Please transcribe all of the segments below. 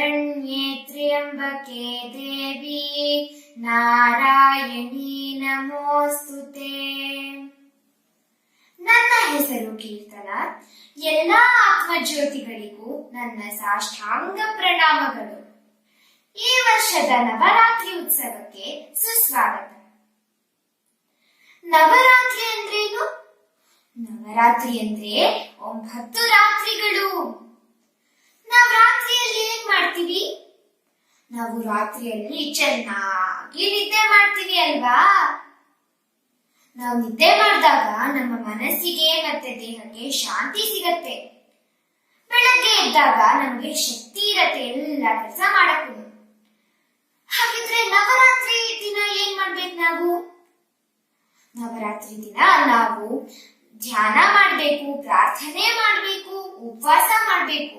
ಶರಣ್ಯೇ ತ್ರ್ಯಂಬಕೆ ದೇವಿ ನಾರಾಯಣಿ ನಮೋಸ್ತುತೆ. ನನ್ನ ಹೆಸರು ಕೀರ್ತನ. ಎಲ್ಲಾ ಆತ್ಮಜ್ಯೋತಿಗಳಿಗೂ ನನ್ನ ಸಾಷ್ಟಾಂಗ ಪ್ರಣಾಮಗಳು. ಈ ವರ್ಷದ ನವರಾತ್ರಿ ಉತ್ಸವಕ್ಕೆ ಸುಸ್ವಾಗತ. ನವರಾತ್ರಿ ಅಂದ್ರೇನು? ನವರಾತ್ರಿ ಅಂದ್ರೆ 9 ರಾತ್ರಿಗಳು. ನಾವು ರಾತ್ರಿಯಲ್ಲಿ ಏನ್ ಮಾಡ್ತೀವಿ? ನಾವು ರಾತ್ರಿಯಲ್ಲಿ ಚೆನ್ನಾಗಿ ನಿದ್ದೆ ಮಾಡ್ತೀವಿ ಅಲ್ವಾ? ನಾವು ನಿದ್ದೆ ಮಾಡಿದಾಗ ನಮ್ಮ ಮನಸ್ಸಿಗೆ ಮತ್ತೆ ದೇಹಕ್ಕೆ ಶಾಂತಿ ಸಿಗತ್ತೆ. ಬೆಳಗ್ಗೆ ಎದ್ದಾಗ ನಮಗೆ ಶಕ್ತಿ ಇರತ್ತೆ ಎಲ್ಲ ಕೆಲಸ ಮಾಡಕ್ಕೂ. ಹಾಗಿದ್ರೆ ನವರಾತ್ರಿ ದಿನ ಏನ್ ಮಾಡ್ಬೇಕು ನಾವು? ನವರಾತ್ರಿ ದಿನ ನಾವು ಧ್ಯಾನ ಮಾಡ್ಬೇಕು, ಪ್ರಾರ್ಥನೆ ಮಾಡ್ಬೇಕು, ಉಪವಾಸ ಮಾಡ್ಬೇಕು.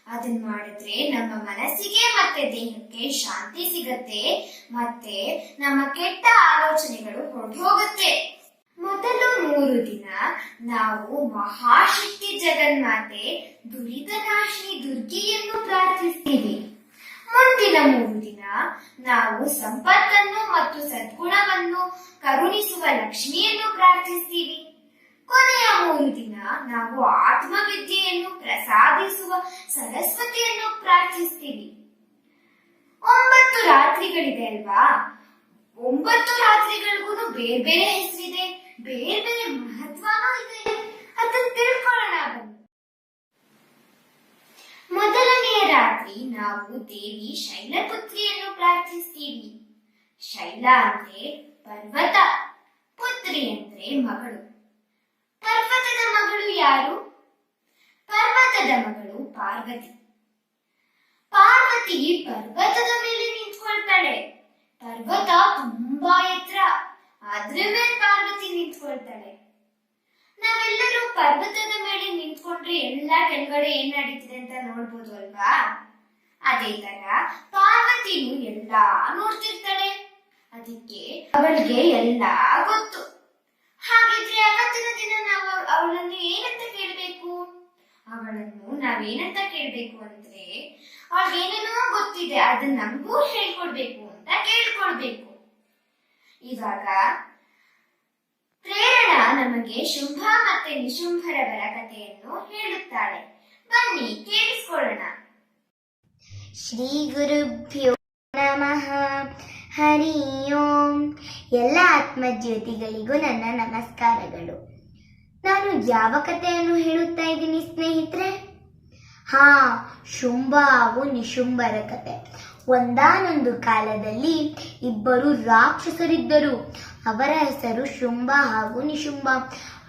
ಅದನ್ನ ಮಾಡಿದ್ರೆ ನಮ್ಮ ಮನಸ್ಸಿಗೆ ಮತ್ತೆ ದೇಹಕ್ಕೆ ಶಾಂತಿ ಸಿಗತ್ತೆ, ಮತ್ತೆ ನಮ್ಮ ಕೆಟ್ಟ ಆಲೋಚನೆಗಳು ಹೊರಟೋಗುತ್ತೆ. ಮೊದಲು 3 ದಿನ ನಾವು ಮಹಾಶಕ್ತಿ ಜಗನ್ಮಾತೆ ದುರಿತನಾಶಿನಿ ದುರ್ಗೆಯನ್ನು ಪ್ರಾರ್ಥಿಸ್ತೀವಿ. ಮುಂದಿನ 3 ದಿನ ನಾವು ಸಂಪತ್ತನ್ನು ಮತ್ತು ಸದ್ಗುಣವನ್ನು ಕರುಣಿಸುವ ಲಕ್ಷ್ಮಿಯನ್ನು ಪ್ರಾರ್ಥಿಸ್ತೀವಿ. ಕೊನೆಯ 3 ದಿನ ನಾವು ಆತ್ಮವಿದ್ಯೆಯನ್ನು ಪ್ರಸಾದಿಸುವ ಸರಸ್ವತಿಯನ್ನು ಪ್ರಾರ್ಥಿಸ್ತೀವಿ. 9 ರಾತ್ರಿಗಳಿದೆ ಅಲ್ವಾ? 9 ರಾತ್ರಿಗಳಿಗೂ ಬೇರೆ ಬೇರೆ ಹೆಸರಿದೆ, ಬೇರೆ ಬೇರೆ ಮಹತ್ವನೂ ಇದೆ. ಅದನ್ನ ತಿಳ್ಕೊಳ್ಳೋಣ ಬನ್ನಿ. ಮೊದಲನೆಯ ರಾತ್ರಿ ನಾವು ದೇವಿ ಶೈಲಪುತ್ರಿಯನ್ನು ಪ್ರಾರ್ಥಿಸ್ತೀವಿ. ಶೈಲ ಅಂದ್ರೆ ಪರ್ವತ, ಪುತ್ರಿ ಅಂದ್ರೆ ಮಗಳು. ಪರ್ವತದ ಮಗಳು ಯಾರು? ಪರ್ವತದ ಮಗಳು ಪಾರ್ವತಿ. ಪಾರ್ವತಿ ಪರ್ವತದ ಮೇಲೆ ನಿಂತ್ಕೊಳ್ತಾಳೆ. ಪರ್ವತ ತುಂಬಾ ಎತ್ತರ, ಅದ್ರ ಮೇಲೆ ಪಾರ್ವತಿ ನಿಂತ್ಕೊಳ್ತಾಳೆ. ನಾವೆಲ್ಲರೂ ಪರ್ವತದ ಮೇಲೆ ನಿಂತ್ಕೊಂಡ್ರೆ ಎಲ್ಲ ಕೆಳಗಡೆ ಏನ್ ನಡೀತಿದೆ ಅಂತ ನೋಡ್ಬೋದು ಅಲ್ವಾ? ಅದೇ ತರ ಪಾರ್ವತಿನೂ ಎಲ್ಲಾ ನೋಡ್ತಿರ್ತಾಳೆ. ಅದಕ್ಕೆ ಅವಳಿಗೆ ಎಲ್ಲಾ ಗೊತ್ತು. ಹಾಗಿದ್ರೆ ಅವತ್ತಿನ ದಿನ ನಾವು ಅವಳನ್ನು ಏನಂತ ಕೇಳ್ಬೇಕು? ಅವಳನ್ನು ನಾವೇನಂತ ಕೇಳ್ಬೇಕು ಅಂದ್ರೆ, ಅವಳಿಗೇನೇನೋ ಗೊತ್ತಿದೆ, ಅದನ್ನ ನಮಗೂ ಹೇಳ್ಕೊಡ್ಬೇಕು ಅಂತ ಕೇಳ್ಕೊಳ್ಬೇಕು. ಇವಾಗ ಪ್ರೇರಣಾ ನಮಗೆ ಶುಂಭ ಮತ್ತೆ ನಿಶುಂಭರವರ ಕಥೆಯನ್ನು ಹೇಳುತ್ತಾಳೆ. ಬನ್ನಿ ಕೇಳಿಸ್ಕೊಳ್ಳೋಣ. ಶ್ರೀ ಗುರುಭ್ಯೋ ನಮಃ. ಹರಿ ಓಂ. ಎಲ್ಲ ಆತ್ಮಜ್ಯೋತಿಗಳಿಗೂ ನನ್ನ ನಮಸ್ಕಾರಗಳು. ನಾನು ಯಾವ ಕಥೆಯನ್ನು ಹೇಳುತ್ತಾ ಇದ್ದೀನಿ ಸ್ನೇಹಿತರೆ? ಶುಂಭ ಹಾಗೂ ನಿಶುಂಭರ ಕಥೆ. ಒಂದಾನೊಂದು ಕಾಲದಲ್ಲಿ 2 ರಾಕ್ಷಸರಿದ್ದರು. ಅವರ ಹೆಸರು ಶುಂಭ ಹಾಗೂ ನಿಶುಂಭ.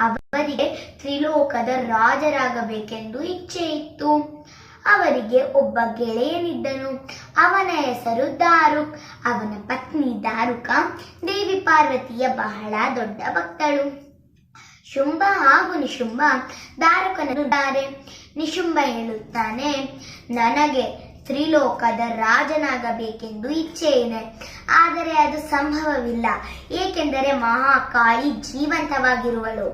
ಅವರಿಗೆ ತ್ರಿಲೋಕದ ರಾಜರಾಗಬೇಕೆಂದು ಇಚ್ಛೆ ಇತ್ತು. ಅವರಿಗೆ ಒಬ್ಬ ಗೆಳೆಯನಿದ್ದನು. ಅವನ ಹೆಸರು ದಾರುಕ್. ಅವನ ಪತ್ನಿ ದಾರುಕ ದೇವಿ ಪಾರ್ವತಿಯ ಬಹಳ ದೊಡ್ಡ ಭಕ್ತಳು. ಶುಂಭ ಹಾಗೂ ನಿಶುಂಭ ದಾರುಕನನ್ನು ನಿಶುಂಭ ಹೇಳುತ್ತಾನೆ, ನನಗೆ ತ್ರಿಲೋಕದ ರಾಜನಾಗಬೇಕೆಂದು ಇಚ್ಛೆ ಇದೆ, ಆದರೆ ಅದು ಸಂಭವವಿಲ್ಲ. ಏಕೆಂದರೆ ಮಹಾಕಾಳಿ ಜೀವಂತವಾಗಿರುವಳು.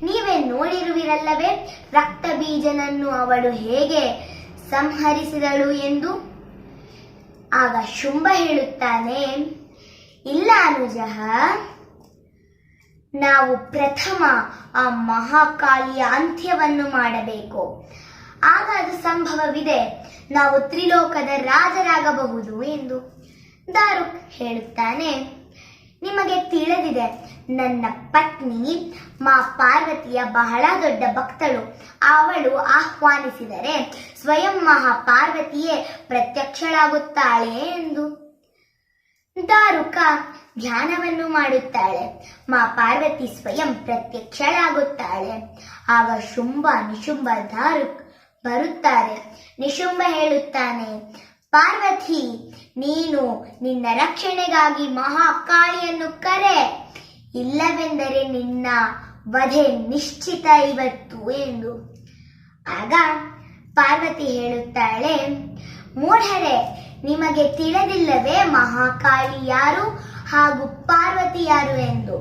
ನೀವೇ ನೋಡಿರುವಿರಲ್ಲವೇ ರಕ್ತಬೀಜನನ್ನು ಅವಳು ಹೇಗೆ ಸಂಹರಿಸಿದಳು ಎಂದು. ಆಗ ಶುಂಭ ಹೇಳುತ್ತಾನೆ, ಇಲ್ಲ ಅನುಜಃ, ನಾವು ಪ್ರಥಮ ಆ ಮಹಾಕಾಳಿಯ ಅಂತ್ಯವನ್ನು ಮಾಡಬೇಕು. ಆಗ ಅದು ಸಂಭವವಿದೆ, ನಾವು ತ್ರಿಲೋಕದ ರಾಜರಾಗಬಹುದು ಎಂದು. ದಾರುಕ್ ಹೇಳುತ್ತಾನೆ, ನಿಮಗೆ ತಿಳಿದಿದೆ, ನನ್ನ ಪತ್ನಿ ಪಾರ್ವತಿಯ ಬಹಳ ದೊಡ್ಡ ಭಕ್ತಳು. ಅವಳು ಆಹ್ವಾನಿಸಿದರೆ ಸ್ವಯಂ ಮಹಾಪಾರ್ವತಿಯೇ ಪ್ರತ್ಯಕ್ಷಳಾಗುತ್ತಾಳೆ ಎಂದು. ದಾರುಕ ಧ್ಯಾನವನ್ನು ಮಾಡುತ್ತಾಳೆ. ಪಾರ್ವತಿ ಸ್ವಯಂ ಪ್ರತ್ಯಕ್ಷಳಾಗುತ್ತಾಳೆ. ಆಗ ಶುಂಭ ನಿಶುಂಭ ದಾರುಕ್ ಬರುತ್ತಾರೆ. ನಿಶುಂಭ ಹೇಳುತ್ತಾನೆ, ಪಾರ್ವತಿ, ನೀನು ನಿನ್ನ ರಕ್ಷಣೆಗಾಗಿ ಮಹಾಕಾಳಿಯನ್ನು ಕರೆ, ಇಲ್ಲವೆಂದರೆ ನಿನ್ನ ವಧೆ ನಿಶ್ಚಿತ ಇವತ್ತು ಎಂದು. ಆಗ ಪಾರ್ವತಿ ಹೇಳುತ್ತಾಳೆ, ಮೂಢರೇ, ನಿಮಗೆ ತಿಳಿದಿಲ್ಲವೇ ಮಹಾಕಾಳಿ ಯಾರು ಹಾಗೂ ಪಾರ್ವತಿ ಯಾರು ಎಂದು?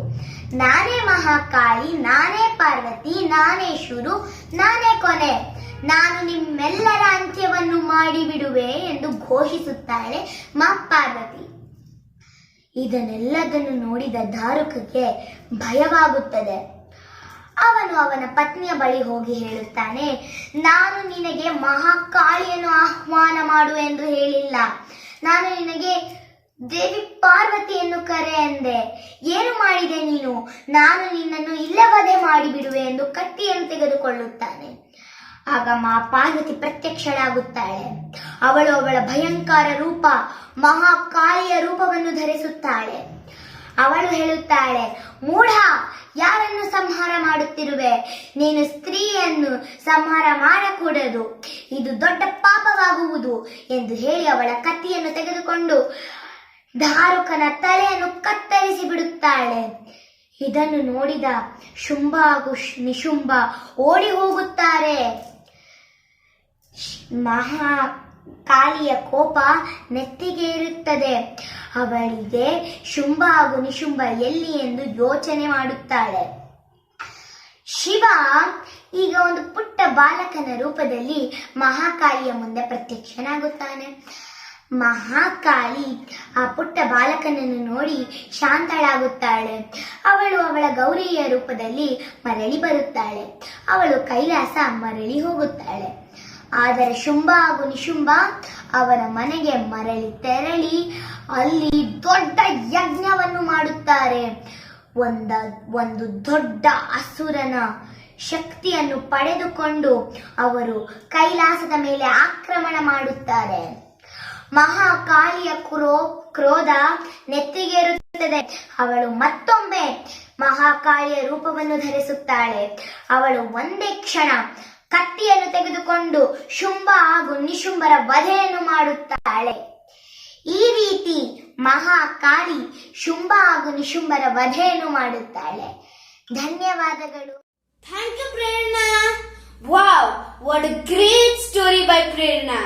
ನಾನೇ ಮಹಾಕಾಳಿ, ನಾನೇ ಪಾರ್ವತಿ, ನಾನೇ ಶುರು, ನಾನೇ ಕೊನೆ. ನಾನು ನಿಮ್ಮೆಲ್ಲರ ಅಂತ್ಯವನ್ನು ಮಾಡಿಬಿಡುವೆ ಎಂದು ಘೋಷಿಸುತ್ತಾಳೆ ಪಾರ್ವತಿ. ಇದನ್ನೆಲ್ಲದನ್ನು ನೋಡಿದ ಧಾರುಕಕ್ಕೆ ಭಯವಾಗುತ್ತದೆ. ಅವನು ಅವನ ಪತ್ನಿಯ ಬಳಿ ಹೋಗಿ ಹೇಳುತ್ತಾನೆ, ನಾನು ನಿನಗೆ ಮಹಾಕಾಳಿಯನ್ನು ಆಹ್ವಾನ ಮಾಡು ಎಂದು ಹೇಳಿಲ್ಲ, ನಾನು ನಿನಗೆ ದೇವಿ ಪಾರ್ವತಿಯನ್ನು ಕರೆ ಎಂದೆ. ಏನು ಮಾಡಿದೆ ನೀನು? ನಾನು ನಿನ್ನನ್ನು ಇಲ್ಲೇ ವಧೆ ಮಾಡಿಬಿಡುವೆ ಎಂದು ಕತ್ತಿಯನ್ನು ತೆಗೆದುಕೊಳ್ಳುತ್ತಾನೆ. ಆಗ ಪಾರ್ವತಿ ಪ್ರತ್ಯಕ್ಷಳಾಗುತ್ತಾಳೆ. ಅವಳು ಅವಳ ಭಯಂಕರ ರೂಪ ಮಹಾಕಾಳಿಯ ರೂಪವನ್ನು ಧರಿಸುತ್ತಾಳೆ. ಅವಳು ಹೇಳುತ್ತಾಳೆ, ಮೂಢ, ಯಾರನ್ನು ಸಂಹಾರ ಮಾಡುತ್ತಿರುವೆ? ನೀನು ಸ್ತ್ರೀಯನ್ನು ಸಂಹಾರ ಮಾಡಕೂಡದು, ಇದು ದೊಡ್ಡ ಪಾಪವಾಗುವುದು ಎಂದು ಹೇಳಿ ಅವಳ ಕತ್ತಿಯನ್ನು ತೆಗೆದುಕೊಂಡು ಧಾರುಕನ ತಲೆಯನ್ನು ಕತ್ತರಿಸಿ ಬಿಡುತ್ತಾಳೆ. ಇದನ್ನು ನೋಡಿದ ಶುಂಭ ಹಾಗೂ ನಿಶುಂಭ ಓಡಿ ಹೋಗುತ್ತಾರೆ. ಮಹಾಕಾಳಿಯ ಕೋಪ ನೆತ್ತಿಗೆ ಇರುತ್ತದೆ. ಅವಳಿಗೆ ಶುಂಭ ಹಾಗೂ ನಿಶುಂಭ ಎಲ್ಲಿ ಎಂದು ಯೋಚನೆ ಮಾಡುತ್ತಾಳೆ. ಶಿವ ಈಗ ಒಂದು ಪುಟ್ಟ ಬಾಲಕನ ರೂಪದಲ್ಲಿ ಮಹಾಕಾಳಿಯ ಮುಂದೆ ಪ್ರತ್ಯಕ್ಷನಾಗುತ್ತಾನೆ. ಮಹಾಕಾಳಿ ಆ ಪುಟ್ಟ ಬಾಲಕನನ್ನು ನೋಡಿ ಶಾಂತಳಾಗುತ್ತಾಳೆ. ಅವಳು ಅವಳ ಗೌರಿಯ ರೂಪದಲ್ಲಿ ಮರಳಿ ಬರುತ್ತಾಳೆ. ಅವಳು ಕೈಲಾಸ ಮರಳಿ ಹೋಗುತ್ತಾಳೆ. ಆದರೆ ಶುಂಭ ಹಾಗೂ ನಿಶುಂಭ ಅವರ ಮನೆಗೆ ಮರಳಿ ತೆರಳಿ ಅಲ್ಲಿ ದೊಡ್ಡ ಯಜ್ಞವನ್ನು ಮಾಡುತ್ತಾರೆ. ಒಂದು ದೊಡ್ಡ ಅಸುರನ ಶಕ್ತಿಯನ್ನು ಪಡೆದುಕೊಂಡು ಅವರು ಕೈಲಾಸದ ಮೇಲೆ ಆಕ್ರಮಣ ಮಾಡುತ್ತಾರೆ. ಮಹಾಕಾಳಿಯ ಕ್ರೋಧ ನೆತ್ತಿಗೇರುತ್ತದೆ. ಅವಳು ಮತ್ತೊಮ್ಮೆ ಮಹಾಕಾಳಿಯ ರೂಪವನ್ನು ಧರಿಸುತ್ತಾಳೆ. ಅವಳು ಒಂದೇ ಕ್ಷಣ ಕತ್ತಿಯನ್ನು ತೆಗೆದುಕೊಂಡು ಶುಂಭ ಹಾಗೂ ನಿಶುಂಭರ ವಧೆಯನ್ನು ಮಾಡುತ್ತಾಳೆ. ಈ ರೀತಿ ಮಹಾಕಾಳಿ ಶುಂಭ ಹಾಗೂ ನಿಶುಂಭರ ವಧೆಯನ್ನು ಮಾಡುತ್ತಾಳೆ. ಧನ್ಯವಾದಗಳು. Thank you, Prerna. Wow, what a great story by Prerna.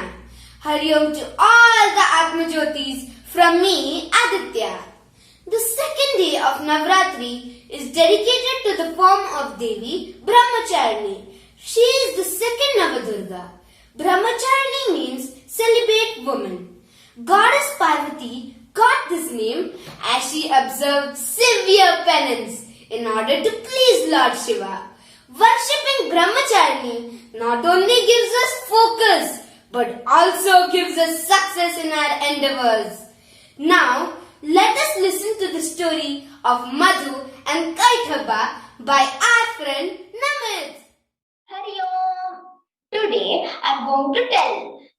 Hari Om to all the Atma Jyotis from me, Aditya. The second day of Navaratri is dedicated to the form of Devi Brahmacharini. She is the second Navadurga. Brahmacharini means celibate woman. Goddess Parvati got this name as she observed severe penance in order to please Lord Shiva. Worshipping Brahmacharini not only gives us focus but also gives us success in our endeavors. Now, let us listen to the story of madhu-kaitabha by our friend Namit. Hari Om. Today I am going to tell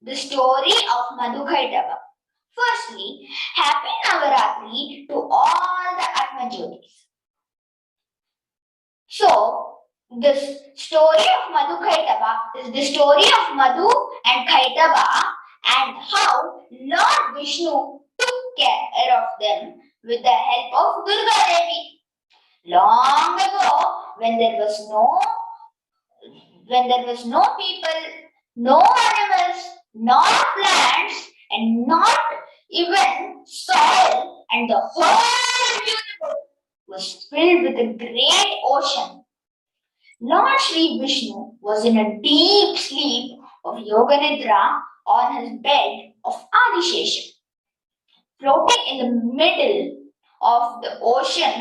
the story of madhu-kaitabha. Firstly, happy Navaratri to all the Atma Jyotis. So, this story of madhu-kaitabha is the story of Madhu and Kaitabha and how Lord Vishnu took care of them with the help of Durga Devi. Long ago, when there was no people, no animals, not plants, and not even soil, and the whole universe was filled with a great ocean. Lord Shri Vishnu was in a deep sleep of Yoga Nidra on his bed of Adishesha. Floating in the middle of the ocean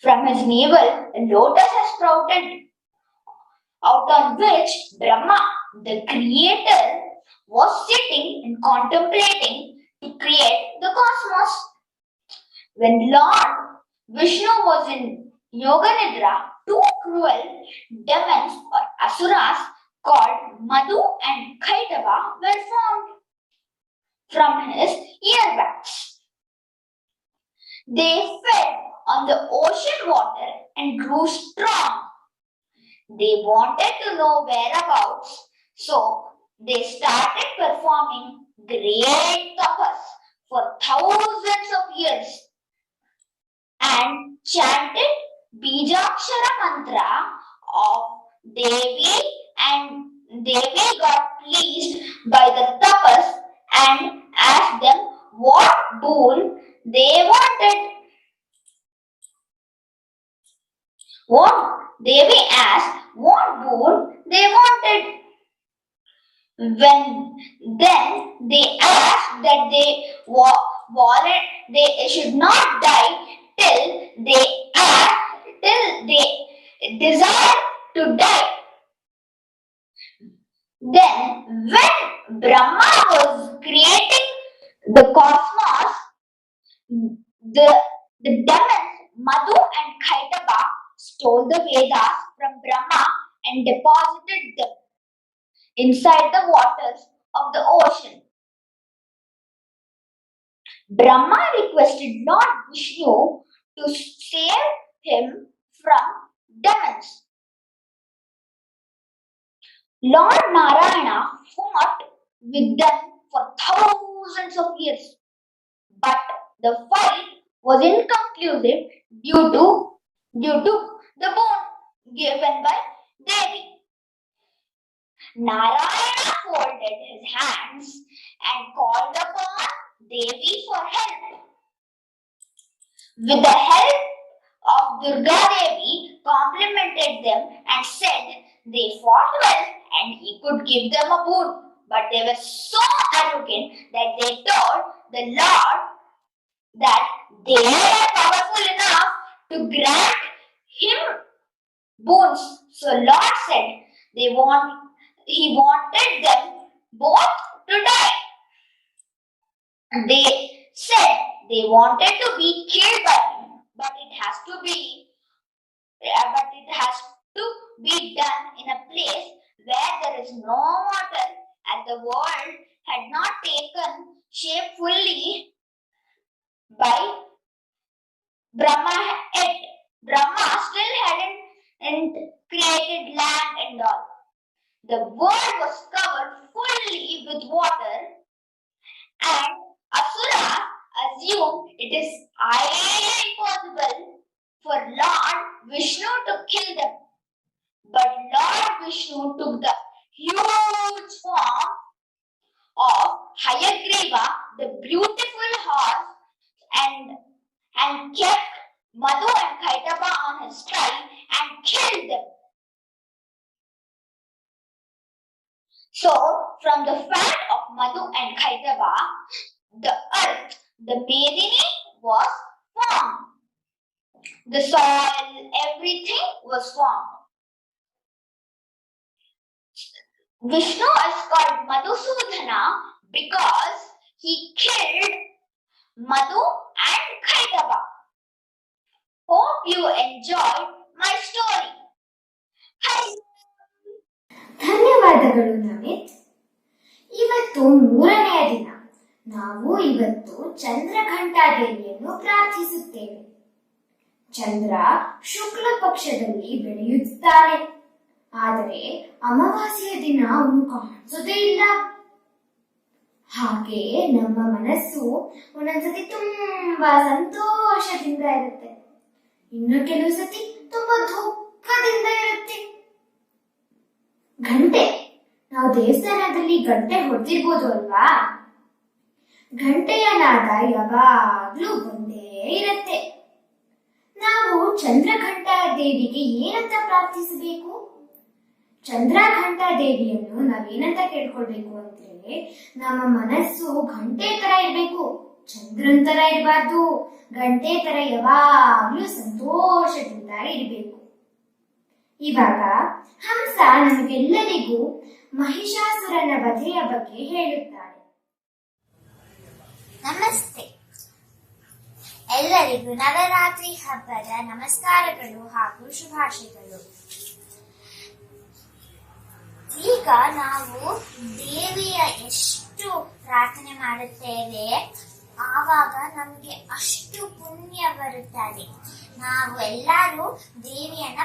from his navel, a lotus has sprouted, out on which Brahma, the creator, was sitting and contemplating to create the cosmos. When Lord Vishnu was in Yoga Nidra, two cruel demons or asuras called Madhu and Kaitabha were formed from his earwax. They fed on the ocean water and grew strong. They wanted to know whereabouts, so they started performing great tapas for thousands of years and chanted bi-lingual mantra of Devi, and Devi got pleased by the tapas and asked them what boon they wanted. Devi asked what boon they wanted. Then they asked that they should not die till they desire to die. Then when Brahma was creating the cosmos, the demons Madhu and Kaitaba stole the Vedas from Brahma and deposited them inside the waters of the ocean. Brahma requested Lord Vishnu to save him from demons. Lord Narayana fought with them for thousands of years, but the fight was inconclusive due to the boon given by Devi. Narayana folded his hands and called upon Devi for help. With the help of Durga Devi, complimented them and said they fought well and he could give them a boon. But they were so arrogant that they told the Lord that they were powerful enough to grant him boons. So Lord said he wanted them both to die. They said they wanted to be killed by him, but it has to be done in a place where there is no water, as the world had not taken shape fully by Brahma yet. Brahma still hadn't created land and all. The world was covered fully with water, and Asura assumed it is highly impossible for Lord Vishnu to kill them. But Lord Vishnu took the huge form of Hayagriva, the beautiful horse, and kept Madhu and Kaitaba on his stride and killed them. So, from the fat of Madhu and Kaitaba, the earth, the Medini, was formed. The soil, everything was formed. Vishnu is called Madhusudana because he killed Madhu and Kaitaba. Hope you enjoyed my story. Hi. ಧನ್ಯವಾದಗಳು ನಮಿತ್. ಇವತ್ತು 3ನೇ ದಿನ. ನಾವು ಇವತ್ತು ಚಂದ್ರಘಂಟಾದೇವಿಯನ್ನು ಪ್ರಾರ್ಥಿಸುತ್ತೇವೆ. ಚಂದ್ರ ಶುಕ್ಲ ಪಕ್ಷದಲ್ಲಿ ಬೆಳೆಯುತ್ತಾನೆ, ಆದರೆ ಅಮಾವಾಸ್ಯೆಯ ದಿನ ಅವನು ಕಾಣಿಸೋದೇ ಇಲ್ಲ. ಹಾಗೆ ನಮ್ಮ ಮನಸ್ಸು ಒಂದೊಂದ್ಸತಿ ತುಂಬಾ ಸಂತೋಷದಿಂದ ಇರುತ್ತೆ, ಇನ್ನು ಕೆಲವು ಸತಿ ತುಂಬಾ ದುಃಖದಿಂದ ಇರುತ್ತೆ. ಗಂಟೆ, ನಾವು ದೇವಸ್ಥಾನದಲ್ಲಿ ಗಂಟೆ ಹೊಡೆದಿರ್ಬೋದು ಅಲ್ವಾ? ಗಂಟೆಯ ನಾದ ಯಾವಾಗ್ಲೂ ಒಂದೇ ಇರುತ್ತೆ. ನಾವು ಚಂದ್ರಘಂಟಾ ದೇವಿಗೆ ಏನಂತ ಪ್ರಾರ್ಥಿಸಬೇಕು? ಚಂದ್ರಘಂಟಾ ದೇವಿಯನ್ನು ನಾವೇನಂತ ಕೇಳ್ಕೊಳ್ಬೇಕು ಅಂದ್ರೆ, ನಮ್ಮ ಮನಸ್ಸು ಗಂಟೆ ತರ ಇರ್ಬೇಕು, ಚಂದ್ರನ್ ತರ ಇರಬಾರ್ದು. ಗಂಟೆ ತರ ಯಾವಾಗ್ಲೂ ಸಂತೋಷದಿಂದ ಇರಬೇಕು. ಇವಾಗ ಹಂಸ ನಮಗೆಲ್ಲರಿಗೂ ಮಹಿಷಾಸುರನ ವಧೆಯ ಬಗ್ಗೆ ಹೇಳುತ್ತಾಳೆ. ನಮಸ್ತೆ, ಎಲ್ಲರಿಗೂ ನವರಾತ್ರಿ ಹಬ್ಬದ ನಮಸ್ಕಾರಗಳು ಹಾಗೂ ಶುಭಾಶಯಗಳು. ಈಗ ನಾವು ದೇವಿಯ ಎಷ್ಟು ಪ್ರಾರ್ಥನೆ ಮಾಡುತ್ತೇವೆ, ಆವಾಗ ನಮಗೆ ಅಷ್ಟು ಪುಣ್ಯ ಬರುತ್ತದೆ. ನಾವು ಎಲ್ಲರೂ ದೇವಿಯನ್ನ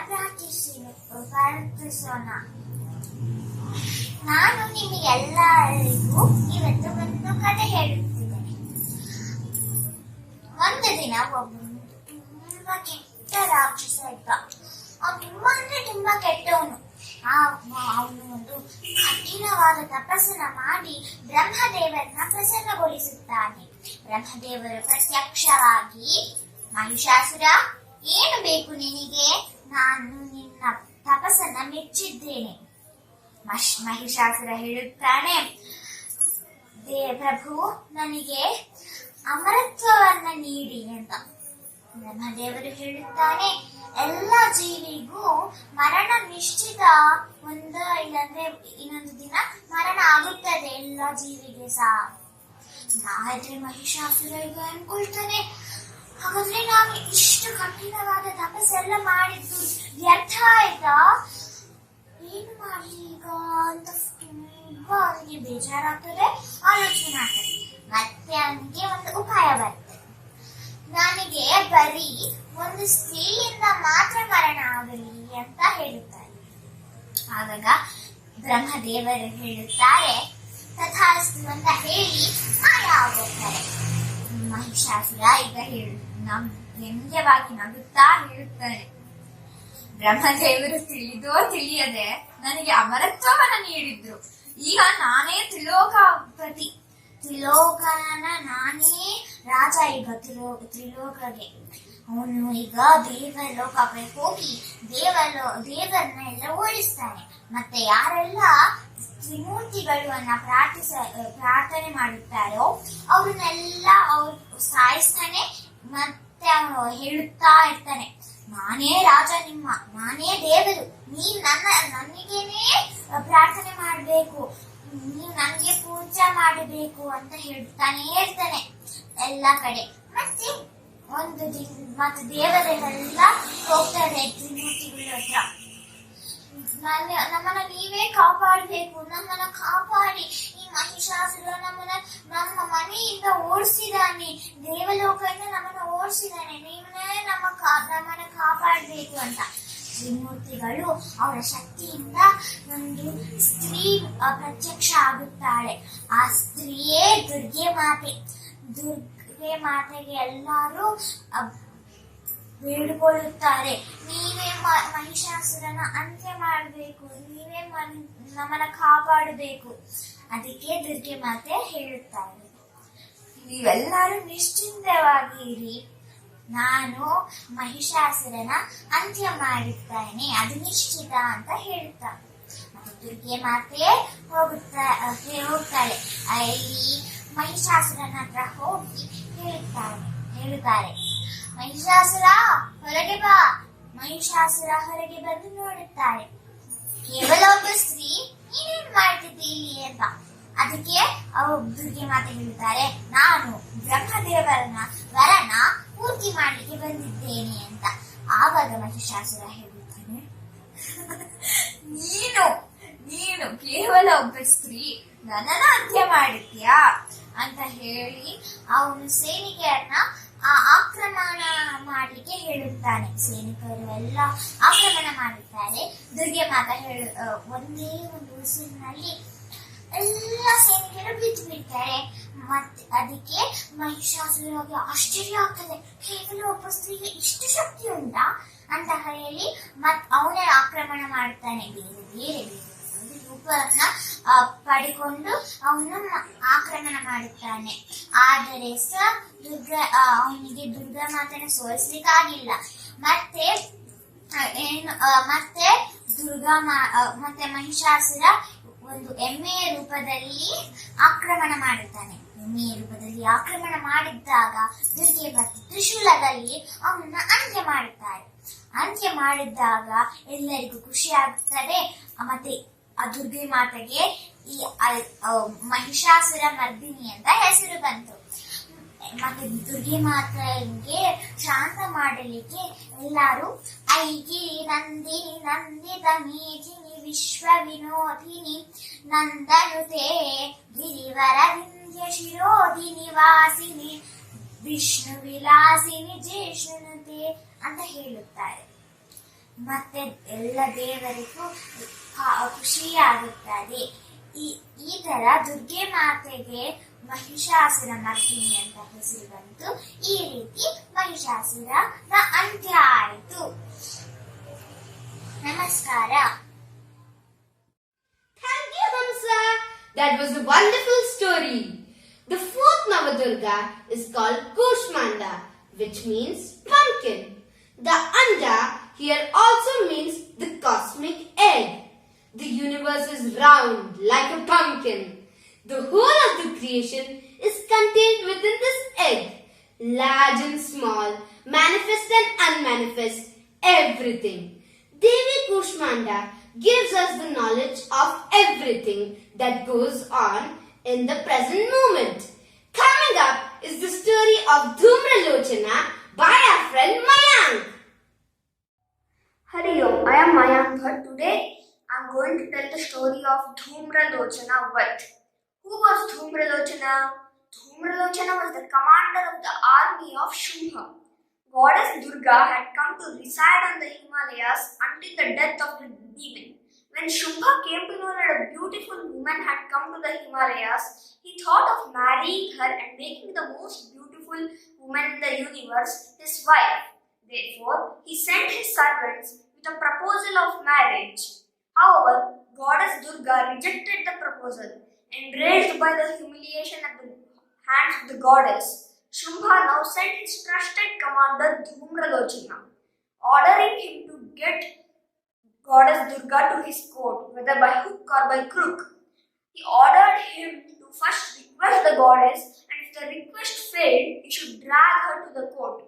ಪ್ರಾರ್ಥಿಸೋಣ. ನಾನು ನಿಮಗೆಲ್ಲರಿಗೂ ಇವತ್ತು ಒಂದು ಕಥೆ ಹೇಳುತ್ತಿದ್ದೇನೆ. ಒಂದು ದಿನ ಒಬ್ಬನು ತುಂಬಾ ಕೆಟ್ಟ ರಾಕ್ಷಸ ಇದ್ದ. ಅವನು ತುಂಬಾ ಅಂದ್ರೆ ತುಂಬಾ ಕೆಟ್ಟವನು. ಅವನು ಒಂದು ಕಠಿಣವಾದ ತಪಸ್ಸನ್ನ ಮಾಡಿ ಬ್ರಹ್ಮದೇವರನ್ನ ಪ್ರಸನ್ನಗೊಳಿಸುತ್ತಾನೆ. ಬ್ರಹ್ಮದೇವರು ಪ್ರತ್ಯಕ್ಷವಾಗಿ, ಮಹಿಷಾಸುರ, ಏನು ಬೇಕು ನಿನಗೆ? ನಾನು ನಿನ್ನ ತಪಸ್ಸನ್ನ ಮೆಚ್ಚಿದ್ದೇನೆ. ಮಹಿಷಾಸುರ ಹೇಳುತ್ತಾನೆ, ಪ್ರಭು ನನಗೆ ಅಮರತ್ವವನ್ನ ನೀಡಿ ಅಂತ. ಬ್ರಹ್ಮದೇವರು ಹೇಳುತ್ತಾನೆ, ಎಲ್ಲ ಜೀವಿಗೂ ಮರಣ ನಿಶ್ಚಿತ, ಇಲ್ಲಾಂದ್ರೆ ಇನ್ನೊಂದು ದಿನ ಮರಣ ಆಗುತ್ತದೆ ಎಲ್ಲ ಜೀವಿಗೆ ಸಹ. ಹಾಗಾದ್ರೆ ಮಹಿಷಾಸುರ ಈಗ ಅನ್ಕೊಳ್ತಾನೆ, ಹಾಗಾದ್ರೆ ನಾನು ಇಷ್ಟು ಕಠಿಣವಾದ ತಪಸ್ಸೆಲ್ಲ ಮಾಡಿದ್ದು ವ್ಯರ್ಥ ಆಯ್ತಾ, ಏನು ಮಾಡಿ ಈಗ ಅಂತ ತುಂಬಾ ಅವನಿಗೆ ಬೇಜಾರಾಗ್ತದೆ, ಆಲೋಚನೆ ಆಗ್ತದೆ. ಮತ್ತೆ ಅವನಿಗೆ ಒಂದು ಉಪಾಯ ಬರ್ತದೆ, ನನಗೆ ಬರೀ ಒಂದು ಸ್ತ್ರೀಯಿಂದ ಮಾತ್ರ ಮರಣ ಆಗಲಿ ಅಂತ ಹೇಳುತ್ತಾರೆ. ಆವಾಗ ಬ್ರಹ್ಮದೇವರು ಹೇಳುತ್ತಾರೆ, ತಥಾಸ್ತು ಅಂತ ಹೇಳಿ ಮಾಯ ಆಗುತ್ತಾರೆ. ಮಹಿಷಾಸುರ ಈಗ ವ್ಯಂಗ್ಯವಾಗಿ ನಗುತ್ತಾ ಹೇಳುತ್ತಾನೆ, ಬ್ರಹ್ಮದೇವರು ತಿಳಿದೋ ತಿಳಿಯದೆ ನನಗೆ ಅಮರತ್ವವನ್ನ ನೀಡಿದ್ರು, ಈಗ ನಾನೇ ತ್ರಿಲೋಕನ ನಾನೇ ರಾಜ, ಈಗ ತ್ರಿಲೋಕಗೆ. ಅವನು ಈಗ ದೇವಲೋಕಕ್ಕೆ ಹೋಗಿ ದೇವರನ್ನ ಎಲ್ಲ ಓಡಿಸ್ತಾನೆ. ಮತ್ತೆ ಯಾರೆಲ್ಲ ತ್ರಿಮೂರ್ತಿಗಳು ಅನ್ನ ಪ್ರಾರ್ಥನೆ ಮಾಡುತ್ತಾರೋ ಅವ್ರನ್ನೆಲ್ಲ ಅವ್ರು ಸಾಯಿಸ್ತಾನೆ. ಮತ್ತೆ ಅವನು ಹೇಳುತ್ತಾ ಇರ್ತಾನೆ, ನಾನೇ ರಾಜ, ನಾನೇ ದೇವರು, ನೀನ್ ನನಗೇನೆ ಪ್ರಾರ್ಥನೆ ಮಾಡ್ಬೇಕು, ನೀವ್ ನನ್ಗೆ ಪೂಜೆ ಮಾಡಬೇಕು ಅಂತ ಹೇಳ್ತಾನೆ ಇರ್ತಾನೆ ಎಲ್ಲ ಕಡೆ. ಮತ್ತೆ ಮತ್ತೆ ದೇವರೆಲ್ಲ ಹೋಗ್ತಾರೆ ತ್ರಿಮೂರ್ತಿಗಳ ಹತ್ರ, ನಮ್ಮನ್ನ ನೀವೇ ಕಾಪಾಡಬೇಕು, ನಮ್ಮನ್ನ ಕಾಪಾಡಿ, ಈ ಮಹಿಷಾಸುರ ನಮ್ಮ ಮನೆಯಿಂದ ಓಡಿಸಿದಾನೆ, ದೇವಲೋಕದಿಂದ ನಮ್ಮನ್ನ ಓಡಿಸಿದಾನೆ, ನೀವೇ ನಮ್ಮನ್ನ ಕಾಪಾಡಬೇಕು ಅಂತ. ತ್ರಿಮೂರ್ತಿಗಳು ಅವರ ಶಕ್ತಿಯಿಂದ ಒಂದು ಸ್ತ್ರೀ ಪ್ರತ್ಯಕ್ಷ ಆಗುತ್ತಾಳೆ. ಆ ಸ್ತ್ರೀಯೇ ದುರ್ಗೆ ಮಾತೆ. ದುರ್ಗೆ ಮಾತೆಗೆ ಎಲ್ಲರೂ ಬೇಡಿಕೊಳ್ಳುತ್ತಾರೆ, ನೀವೇ ಮಹಿಷಾಸುರನ ಅಂತ್ಯ ಮಾಡಬೇಕು, ನೀವೇ ನಮ್ಮನ್ನ ಕಾಪಾಡಬೇಕು. ಅದಕ್ಕೆ ದುರ್ಗೆ ಮಾತೆ ಹೇಳುತ್ತಾರೆ, ನೀವೆಲ್ಲರೂ ನಿಶ್ಚಿಂತವಾಗಿ ಇರಿ, ನಾನು ಮಹಿಷಾಸುರನ ಅಂತ್ಯ ಮಾಡುತ್ತೇನೆ, ಅದು ನಿಶ್ಚಿತ ಅಂತ ಹೇಳುತ್ತಾರೆ. ಮತ್ತೆ ದುರ್ಗೆ ಮಾತೆ ಹೋಗ್ತಾಳೆ. ಅಲ್ಲಿ ಮಹಿಷಾಸುರನ ಹತ್ರ ಹೋಗಿ ಹೇಳುತ್ತಾರೆ, ಮಹಿಷಾಸುರ ಹೊರಗೆ ಬಾ. ಮಹಿಷಾಸುರ ಹೊರಗೆ ಬಂದು ನೋಡುತ್ತಾರೆ, ಕೇವಲ ಒಬ್ಬ ಸ್ತ್ರೀ, ನೀನೇನ್ ಮಾಡ್ತಿದ್ದಿ ಇಲ್ಲಿ ಅಂತ. ಅದಕ್ಕೆ ದುರ್ಗೆ ಮಾತೆ ಹೇಳುತ್ತಾರೆ, ನಾನು ಬ್ರಹ್ಮದೇವರನ ವರನ ಪೂರ್ತಿ ಮಾಡ್ಲಿಕ್ಕೆ ಬಂದಿದ್ದೇನೆ ಅಂತ. ಆವಾಗ ಮಹಿಷಾಸುರ ಹೇಳುತ್ತಾನೆ, ನೀನು ಕೇವಲ ಒಬ್ಬ ಸ್ತ್ರೀ, ನನ್ನನ್ನ ಅಂತ್ಯ ಮಾಡುತ್ತೀಯಾ ಅಂತ ಹೇಳಿ ಅವನು ಸೈನಿಕರನ್ನ ಆಕ್ರಮಣ ಮಾಡ್ಲಿಕ್ಕೆ ಹೇಳುತ್ತಾನೆ. ಸೈನಿಕರು ಎಲ್ಲ ಆಕ್ರಮಣ ಮಾಡುತ್ತಾರೆ. ದುರ್ಗೆ ಮಾತಾ ಒಂದೇ ಒಂದು ಉಸಿರಿನಲ್ಲಿ ಎಲ್ಲ ಸೈನಿಕರು ಬಿದ್ದು ಬಿಡ್ತಾರೆ. ಮತ್ತೆ ಅದಕ್ಕೆ ಮಹಿಷಾಸುರನಿಗೆ ಆಶ್ಚರ್ಯ ಆಗ್ತದೆ, ಕೇವಲ ಒಬ್ಬ ಸ್ತ್ರೀಗೆ ಇಷ್ಟು ಶಕ್ತಿ ಉಂಟಾ ಅಂತ ಹೇಳಿ ಅವನೇ ಆಕ್ರಮಣ ಮಾಡ್ತಾನೆ. ಬೇರೆ ಬೇರೆ ರೂಪವನ್ನ ಪಡೆಕೊಂಡು ಅವನು ಆಕ್ರಮಣ ಮಾಡುತ್ತಾನೆ. ಆದರೆ ಅವನಿಗೆ ದುರ್ಗಾ ಮಾತನ್ನ ಸೋಲಿಸ್ಲಿಕ್ಕಾಗಿಲ್ಲ. ಮತ್ತೆ ಮಹಿಷಾಸುರ ಒಂದು ಎಮ್ಮೆಯ ರೂಪದಲ್ಲಿ ಆಕ್ರಮಣ ಮಾಡುತ್ತಾನೆ. ಎಮ್ಮೆಯ ರೂಪದಲ್ಲಿ ಆಕ್ರಮಣ ಮಾಡಿದ್ದಾಗ ದುರ್ಗೆ ಮತ್ತು ತ್ರಿಶೂಲದಲ್ಲಿ ಅವನನ್ನ ಅಂತ್ಯ ಮಾಡುತ್ತಾರೆ. ಅಂತ್ಯ ಮಾಡಿದ್ದಾಗ ಎಲ್ಲರಿಗೂ ಖುಷಿ ಆಗುತ್ತದೆ. ಮತ್ತೆ ಆ ದುರ್ಗೆ ಮಾತೆಗೆ ಈ ಮಹಿಷಾಸುರ ಮರ್ದಿನಿ ಅಂತ ಹೆಸರು ಬಂತು. ಮತ್ತೆ ದುರ್ಗೆ ಮಾತೆಗೆ ಶಾಂತ ಮಾಡಲಿಕ್ಕೆ ಎಲ್ಲಾರು ಐಗಿರಿ ನಂದಿನಿ ನಂದಿತ ಮೇಧಿನಿ ವಿಶ್ವ ವಿನೋದಿನಿ ನಂದನುತೆ ಗಿರಿವರ ವಿಂಧ್ಯ ಶಿರೋಧಿನಿ ವಾಸಿನಿ ವಿಷ್ಣು ವಿಲಾಸಿನಿ ಜಿಷ್ಣುನುತೆ ಅಂತ ಹೇಳುತ್ತಾರೆ. ಮತ್ತೆ ಎಲ್ಲ ದೇವರಿಗೂ ಖುಷಿಯಾಗುತ್ತದೆ. ಈ ತರ ದುರ್ಗೆ ಮಾತೆಗೆ ಮಹಿಷಾಸುರ ಮರ್ದಿನಿ ಅಂತ ಹೆಸರು ಬಂತು. ಈ ರೀತಿ ಮಹಿಷಾಸುರನ ಅಂತ್ಯ ಆಯಿತು. ನಮಸ್ಕಾರ. Thank you, Hamsa. That was a wonderful story. The fourth Navadurga is called Kushmanda, which means pumpkin. The anda here also means the cosmic egg. The universe is round like a pumpkin. The whole of the creation is contained within this egg. Large and small, manifest and unmanifest, everything. Devi Kushmanda gives us the knowledge of everything that goes on in the present moment. Coming up is the story of Dhoomralochana by our friend Mayank. Hari Om, I am Mayank Bhatt. Today I am going to tell the story of Dhoomralochana Vat. Who was Dhoomralochana? Dhoomralochana was the commander of the army of Shumbha. Goddess Durga had come to reside on the Himalayas until the death of the demon. When Shumbha came to know that a beautiful woman had come to the Himalayas, he thought of marrying her and making the most beautiful woman in the universe his wife. Therefore, he sent his servants with a proposal of marriage. However, Goddess Durga rejected the proposal. Enraged by the humiliation at the hands of the goddess, Shumbha now sent his trusted commander Dhoomralochana, ordering him to get Goddess Durga to his court, whether by hook or by crook. He ordered him to first request the goddess, and if the request failed, he should drag her to the court.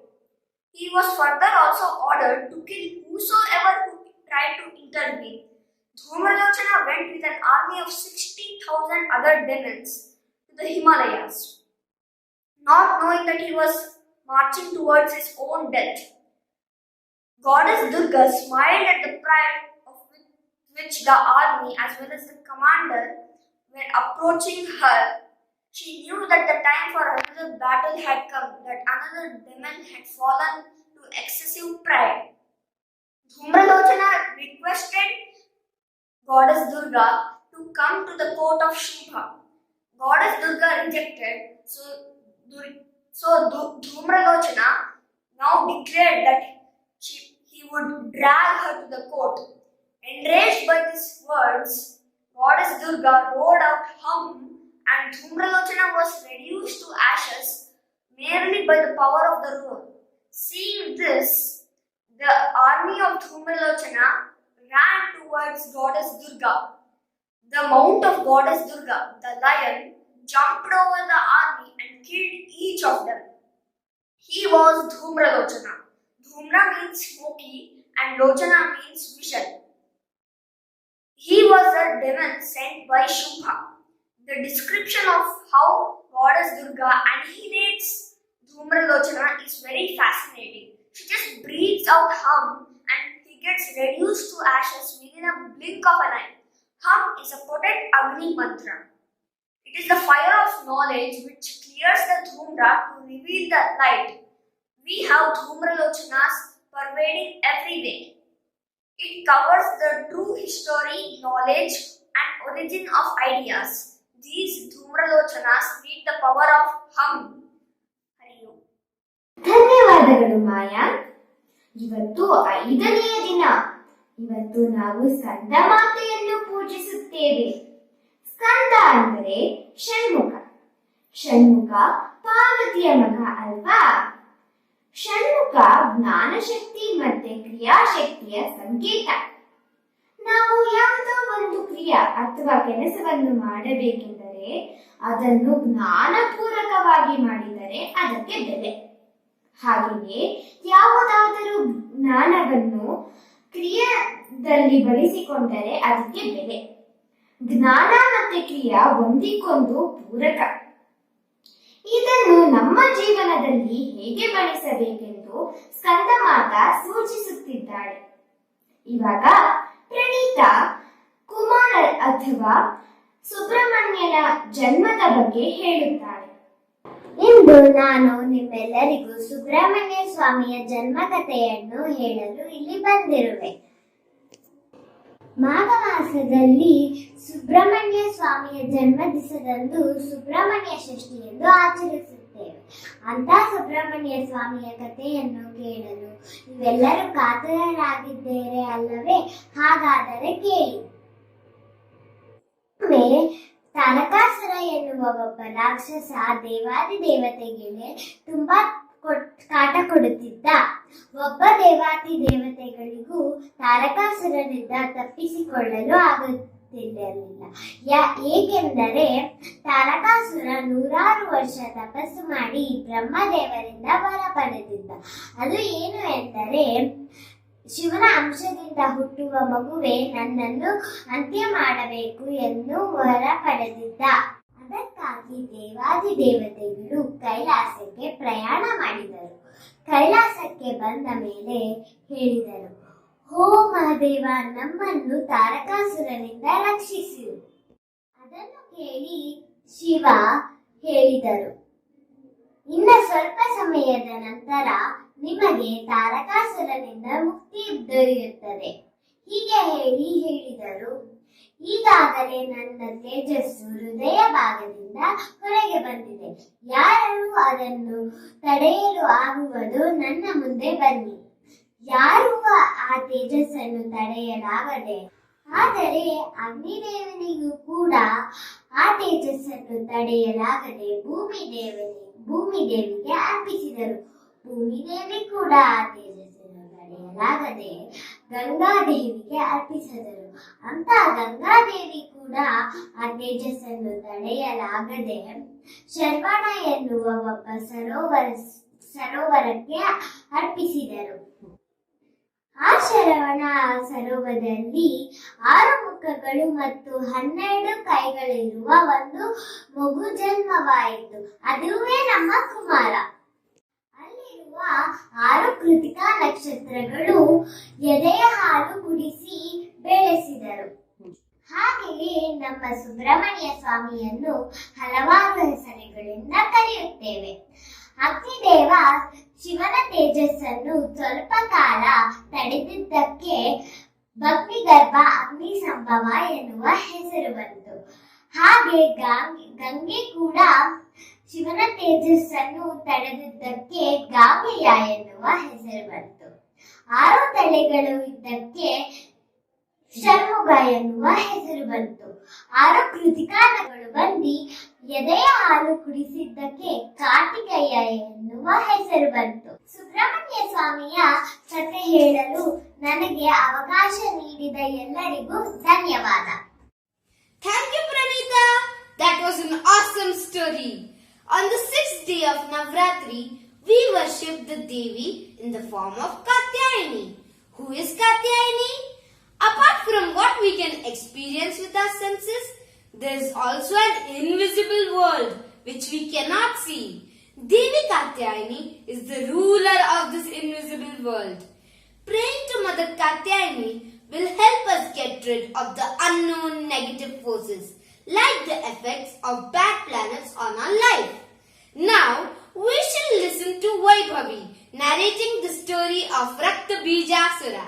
He was further also ordered to kill whosoever who tried to intervene. Dhoomralochana went with an army of 60,000 other demons to the Himalayas, not knowing that he was marching towards his own death. Goddess Durga smiled at the pride of which the army as well as the commander were approaching her. She knew that the time for another battle had come, that another demon had fallen to excessive pride. Dhoomralochana requested Goddess Durga to come to the court of Shumbha. Goddess Durga rejected, so Dhoomralochana now declared that he would drag her to the court. Enraged by these words, Goddess Durga roared out hum, and Dhoomralochana was reduced to ashes merely by the power of the roar. Seeing this, the army of Dhoomralochana ran towards Goddess Durga. The mount of Goddess Durga, the lion, jumped over the army and killed each of them. He was Dhoomralochana. Dhoomra means smoky and Lochana means vision. He was a demon sent by Shumbha. The description of how Goddess Durga annihilates Dhoomralochana is very fascinating. She just breathes out hum and he gets reduced to ashes within a blink of an eye. Hum is a potent Agni mantra. It is the fire of knowledge which clears the Dhoomra to reveal the light. We have Dhoomralochanas pervading everywhere. It covers the true history, knowledge and origin of ideas. These Dhoomralochanas need the power of hum. Hari Om. ಧನ್ಯವಾದಗಳು ಮಾಯಾ. ಇವತ್ತು 5ನೆಯ ದಿನ. ಇವತ್ತು ನಾವು ಸ್ಕಂದ ಮಾತೆಯನ್ನು ಪೂಜಿಸುತ್ತೇವೆ. ಸ್ಕಂದ ಅಂದರೆ ಷಣ್ಮುಖ. ಷಣ್ಮುಖ ಪಾರ್ವತಿಯ ಮಗ ಅಲ್ವಾ? ಷಣ್ಮುಖ ಜ್ಞಾನಶಕ್ತಿ ಮತ್ತೆ ಕ್ರಿಯಾಶಕ್ತಿಯ ಸಂಕೇತ. ನಾವು ಯಾವುದೋ ಒಂದು ಕ್ರಿಯೆ ಅಥವಾ ಕೆಲಸವನ್ನು ಮಾಡಬೇಕೆಂದರೆ ಅದನ್ನು ಜ್ಞಾನಪೂರ್ವಕವಾಗಿ ಮಾಡಿದರೆ ಅದಕ್ಕೆ ಬೆಲೆ. ಹಾಗೆಯೇ ಯಾವುದಾದರೂ ಜ್ಞಾನವನ್ನು ಕ್ರಿಯೆಯಲ್ಲಿ ಬಳಸಿಕೊಂಡರೆ ಅದಕ್ಕೆ ಬೆಲೆ. ಜ್ಞಾನ ಮತ್ತೆ ಕ್ರಿಯೆ ಒಂದಿಕ್ಕೊಂದು ಪೂರಕ. ಇದನ್ನು ನಮ್ಮ ಜೀವನದಲ್ಲಿ ಹೇಗೆ ಬಳಸಬೇಕೆಂದು ಸ್ಕಂದ ಮಾತಾ ಸೂಚಿಸುತ್ತಿದ್ದಾಳೆ. ಇವಾಗ ಪ್ರಣೀತ ಕುಮಾರ ಅಥವಾ ಸುಬ್ರಹ್ಮಣ್ಯನ ಜನ್ಮದ ಬಗ್ಗೆ ಹೇಳುತ್ತಾಳೆ. ಇಂದು ನಾನು ನಿಮ್ಮೆಲ್ಲರಿಗೂ ಸುಬ್ರಹ್ಮಣ್ಯ ಸ್ವಾಮಿಯ ಜನ್ಮಕಥೆಯನ್ನು ಹೇಳಲು ಇಲ್ಲಿ ಬಂದಿರುವೆ. ಮಾಘ ಮಾಸದಲ್ಲಿ ಸುಬ್ರಹ್ಮಣ್ಯ ಸ್ವಾಮಿಯ ಜನ್ಮ ದಿವಸದಂದು ಸುಬ್ರಹ್ಮಣ್ಯ ಷಷ್ಠಿ ಎಂದು ಆಚರಿಸುತ್ತೇವೆ. ಅಂತ ಸುಬ್ರಹ್ಮಣ್ಯ ಸ್ವಾಮಿಯ ಕಥೆಯನ್ನು ಕೇಳಲು ನೀವೆಲ್ಲರೂ ಕಾತರರಾಗಿದ್ದೀರಿ ಅಲ್ಲವೇ? ಹಾಗಾದರೆ ಕೇಳಿ. ಒಮ್ಮೆ ತಾರಕಾಸುರ ಎನ್ನುವ ಒಬ್ಬ ರಾಕ್ಷಸ ದೇವಾದಿ ದೇವತೆಗಳಿಗೆ ತುಂಬಾ ಕಾಟ ಕೊಡುತ್ತಿದ್ದ. ಒಬ್ಬ ದೇವಾತಿ ದೇವತೆಗಳಿಗೂ ತಾರಕಾಸುರನಿಂದ ತಪ್ಪಿಸಿಕೊಳ್ಳಲು ಆಗುತ್ತಿರಲಿಲ್ಲ. ಏಕೆಂದರೆ ತಾರಕಾಸುರ 100 ವರ್ಷ ತಪಸ್ಸು ಮಾಡಿ ಬ್ರಹ್ಮದೇವರಿಂದ ವರ ಪಡೆದಿದ್ದ. ಅದು ಏನು ಎಂದರೆ, ಶಿವನ ಅಂಶದಿಂದ ಹುಟ್ಟುವ ಮಗುವೆ ನನ್ನನ್ನು ಅಂತ್ಯ ಮಾಡಬೇಕು ಎಂದು ವರ ಪಡೆದಿದ್ದ. ಅದಕ್ಕಾಗಿ ದೇವಾದಿ ದೇವತೆಗಳು ಕೈಲಾಸಕ್ಕೆ ಪ್ರಯಾಣ ಮಾಡಿದರು. ಕೈಲಾಸಕ್ಕೆ ಬಂದ ಮೇಲೆ ಹೇಳಿದರು, ಹೋ ಮಹಾದೇವ, ನಮ್ಮನ್ನು ತಾರಕಾಸುರನಿಂದ ರಕ್ಷಿಸು. ಅದನ್ನು ಕೇಳಿ ಶಿವ ಹೇಳಿದರು, ಇನ್ನ ಸ್ವಲ್ಪ ಸಮಯದ ನಂತರ ನಿಮಗೆ ತಾರಕಾಸುರನಿಂದ ಮುಕ್ತಿ ದೊರೆಯುತ್ತದೆ. ಹೀಗೆ ಹೇಳಿದರು, ಈಗಾಗಲೇ ನನ್ನ ತೇಜಸ್ಸು ಹೃದಯ ಭಾಗದಿಂದ ಹೊರಗೆ ಬಂದಿದೆ. ಯಾರು ಅದನ್ನು ತಡೆಯಲು ಆಗುವುದು ನನ್ನ ಮುಂದೆ ಬನ್ನಿ. ಯಾರೂ ಆ ತೇಜಸ್ಸನ್ನು ತಡೆಯಲಾಗದೆ, ಆದರೆ ಅಗ್ನಿದೇವನಿಗೂ ಕೂಡ ಆ ತೇಜಸ್ಸನ್ನು ತಡೆಯಲಾಗದೆ ಭೂಮಿದೇವಿಗೆ ಅರ್ಪಿಸಿದರು. ಭೂಮಿದೇವಿ ಕೂಡ ಆ ತೇಜಸ್ಸನ್ನು ತಡೆಯಲಾಗದೆ ಗಂಗಾದೇವಿಗೆ ಅರ್ಪಿಸಿದರು. ಅಂತ ಗಂಗಾದೇವಿ ಕೂಡ ಆ ತೇಜಸ್ಸನ್ನು ತಡೆಯಲಾಗದೆ ಶರವಣ ಎನ್ನುವ ಒಬ್ಬ ಸರೋವರಕ್ಕೆ ಅರ್ಪಿಸಿದರು. ಆ ಶರವಣ ಸರೋವರದಲ್ಲಿ 6 ಮುಖಗಳು ಮತ್ತು 12 ಕೈಗಳಿರುವ ಒಂದು ಮಗು ಜನ್ಮವಾಯಿತು. ಅದುವೇ ನಮ್ಮ ಕುಮಾರ. ಅಲ್ಲಿರುವ 6 ಕೃತಿಕಾ ನಕ್ಷತ್ರಗಳು ಎದೆಯ ಹಾಲು ಕುಡಿಸಿ ಬೆಳೆಸಿದರು. ಹಾಗೆಯೇ ನಮ್ಮ ಸುಬ್ರಹ್ಮಣ್ಯ ಸ್ವಾಮಿಯನ್ನು ಹಲವಾರು ಹೆಸರುಗಳಿಂದ ಕರೆಯುತ್ತೇವೆ. ಅಗ್ನಿದೇವ ಶಿವನ ತೇಜಸ್ಸನ್ನು ಸ್ವಲ್ಪ ಕಾಲ ತಡೆದಿದ್ದಕ್ಕೆ ಭಕ್ತಿಗರ್ಭ ಅಗ್ನಿ ಸಂಭವ ಎನ್ನುವ ಹೆಸರು ಬಂತು. ಹಾಗೆ ಗಂಗೆ ಕೂಡ ಶಿವನ ತೇಜಸ್ಸನ್ನು ತಡೆದಿದ್ದಕ್ಕೆ ಗಾಂಗೆಯ ಎನ್ನುವ ಹೆಸರು ಬಂತು. 6 ತಲೆಗಳು ಇದ್ದಕ್ಕೆ ಷಣ್ಮುಖ ಎನ್ನುವ ಹೆಸರು ಬಂತು. 6 ಕೃತಿಕಾನಗಳು ಬಂದು ಎದೆಯ ಹಾಲು ಕುಡಿಸಿದ್ದಕ್ಕೆ ಕಾರ್ತಿಕೇಯ ಎನ್ನುವ ಹೆಸರು ಬಂತು. ಸುಬ್ರಹ್ಮಣ್ಯ ಸ್ವಾಮಿಯ ಕಥೆ ಹೇಳಲು ನನಗೆ ಅವಕಾಶ ನೀಡಿದ ಎಲ್ಲರಿಗೂ ಧನ್ಯವಾದ. Thank you, Pranita. That was an awesome story. On the 6th day of Navaratri, we worship the Devi in the form of Katyayani. Who is Katyayani? Apart from what we can experience with our senses, there is also an invisible world which we cannot see. Devi Katyayani is the ruler of this invisible world. Praying to Mother Katyayani will help us get rid of the unknown negative forces, like the effects of bad planets on our life. Now, we shall listen to Vaibhavi narrating the story of raktabeejaasura.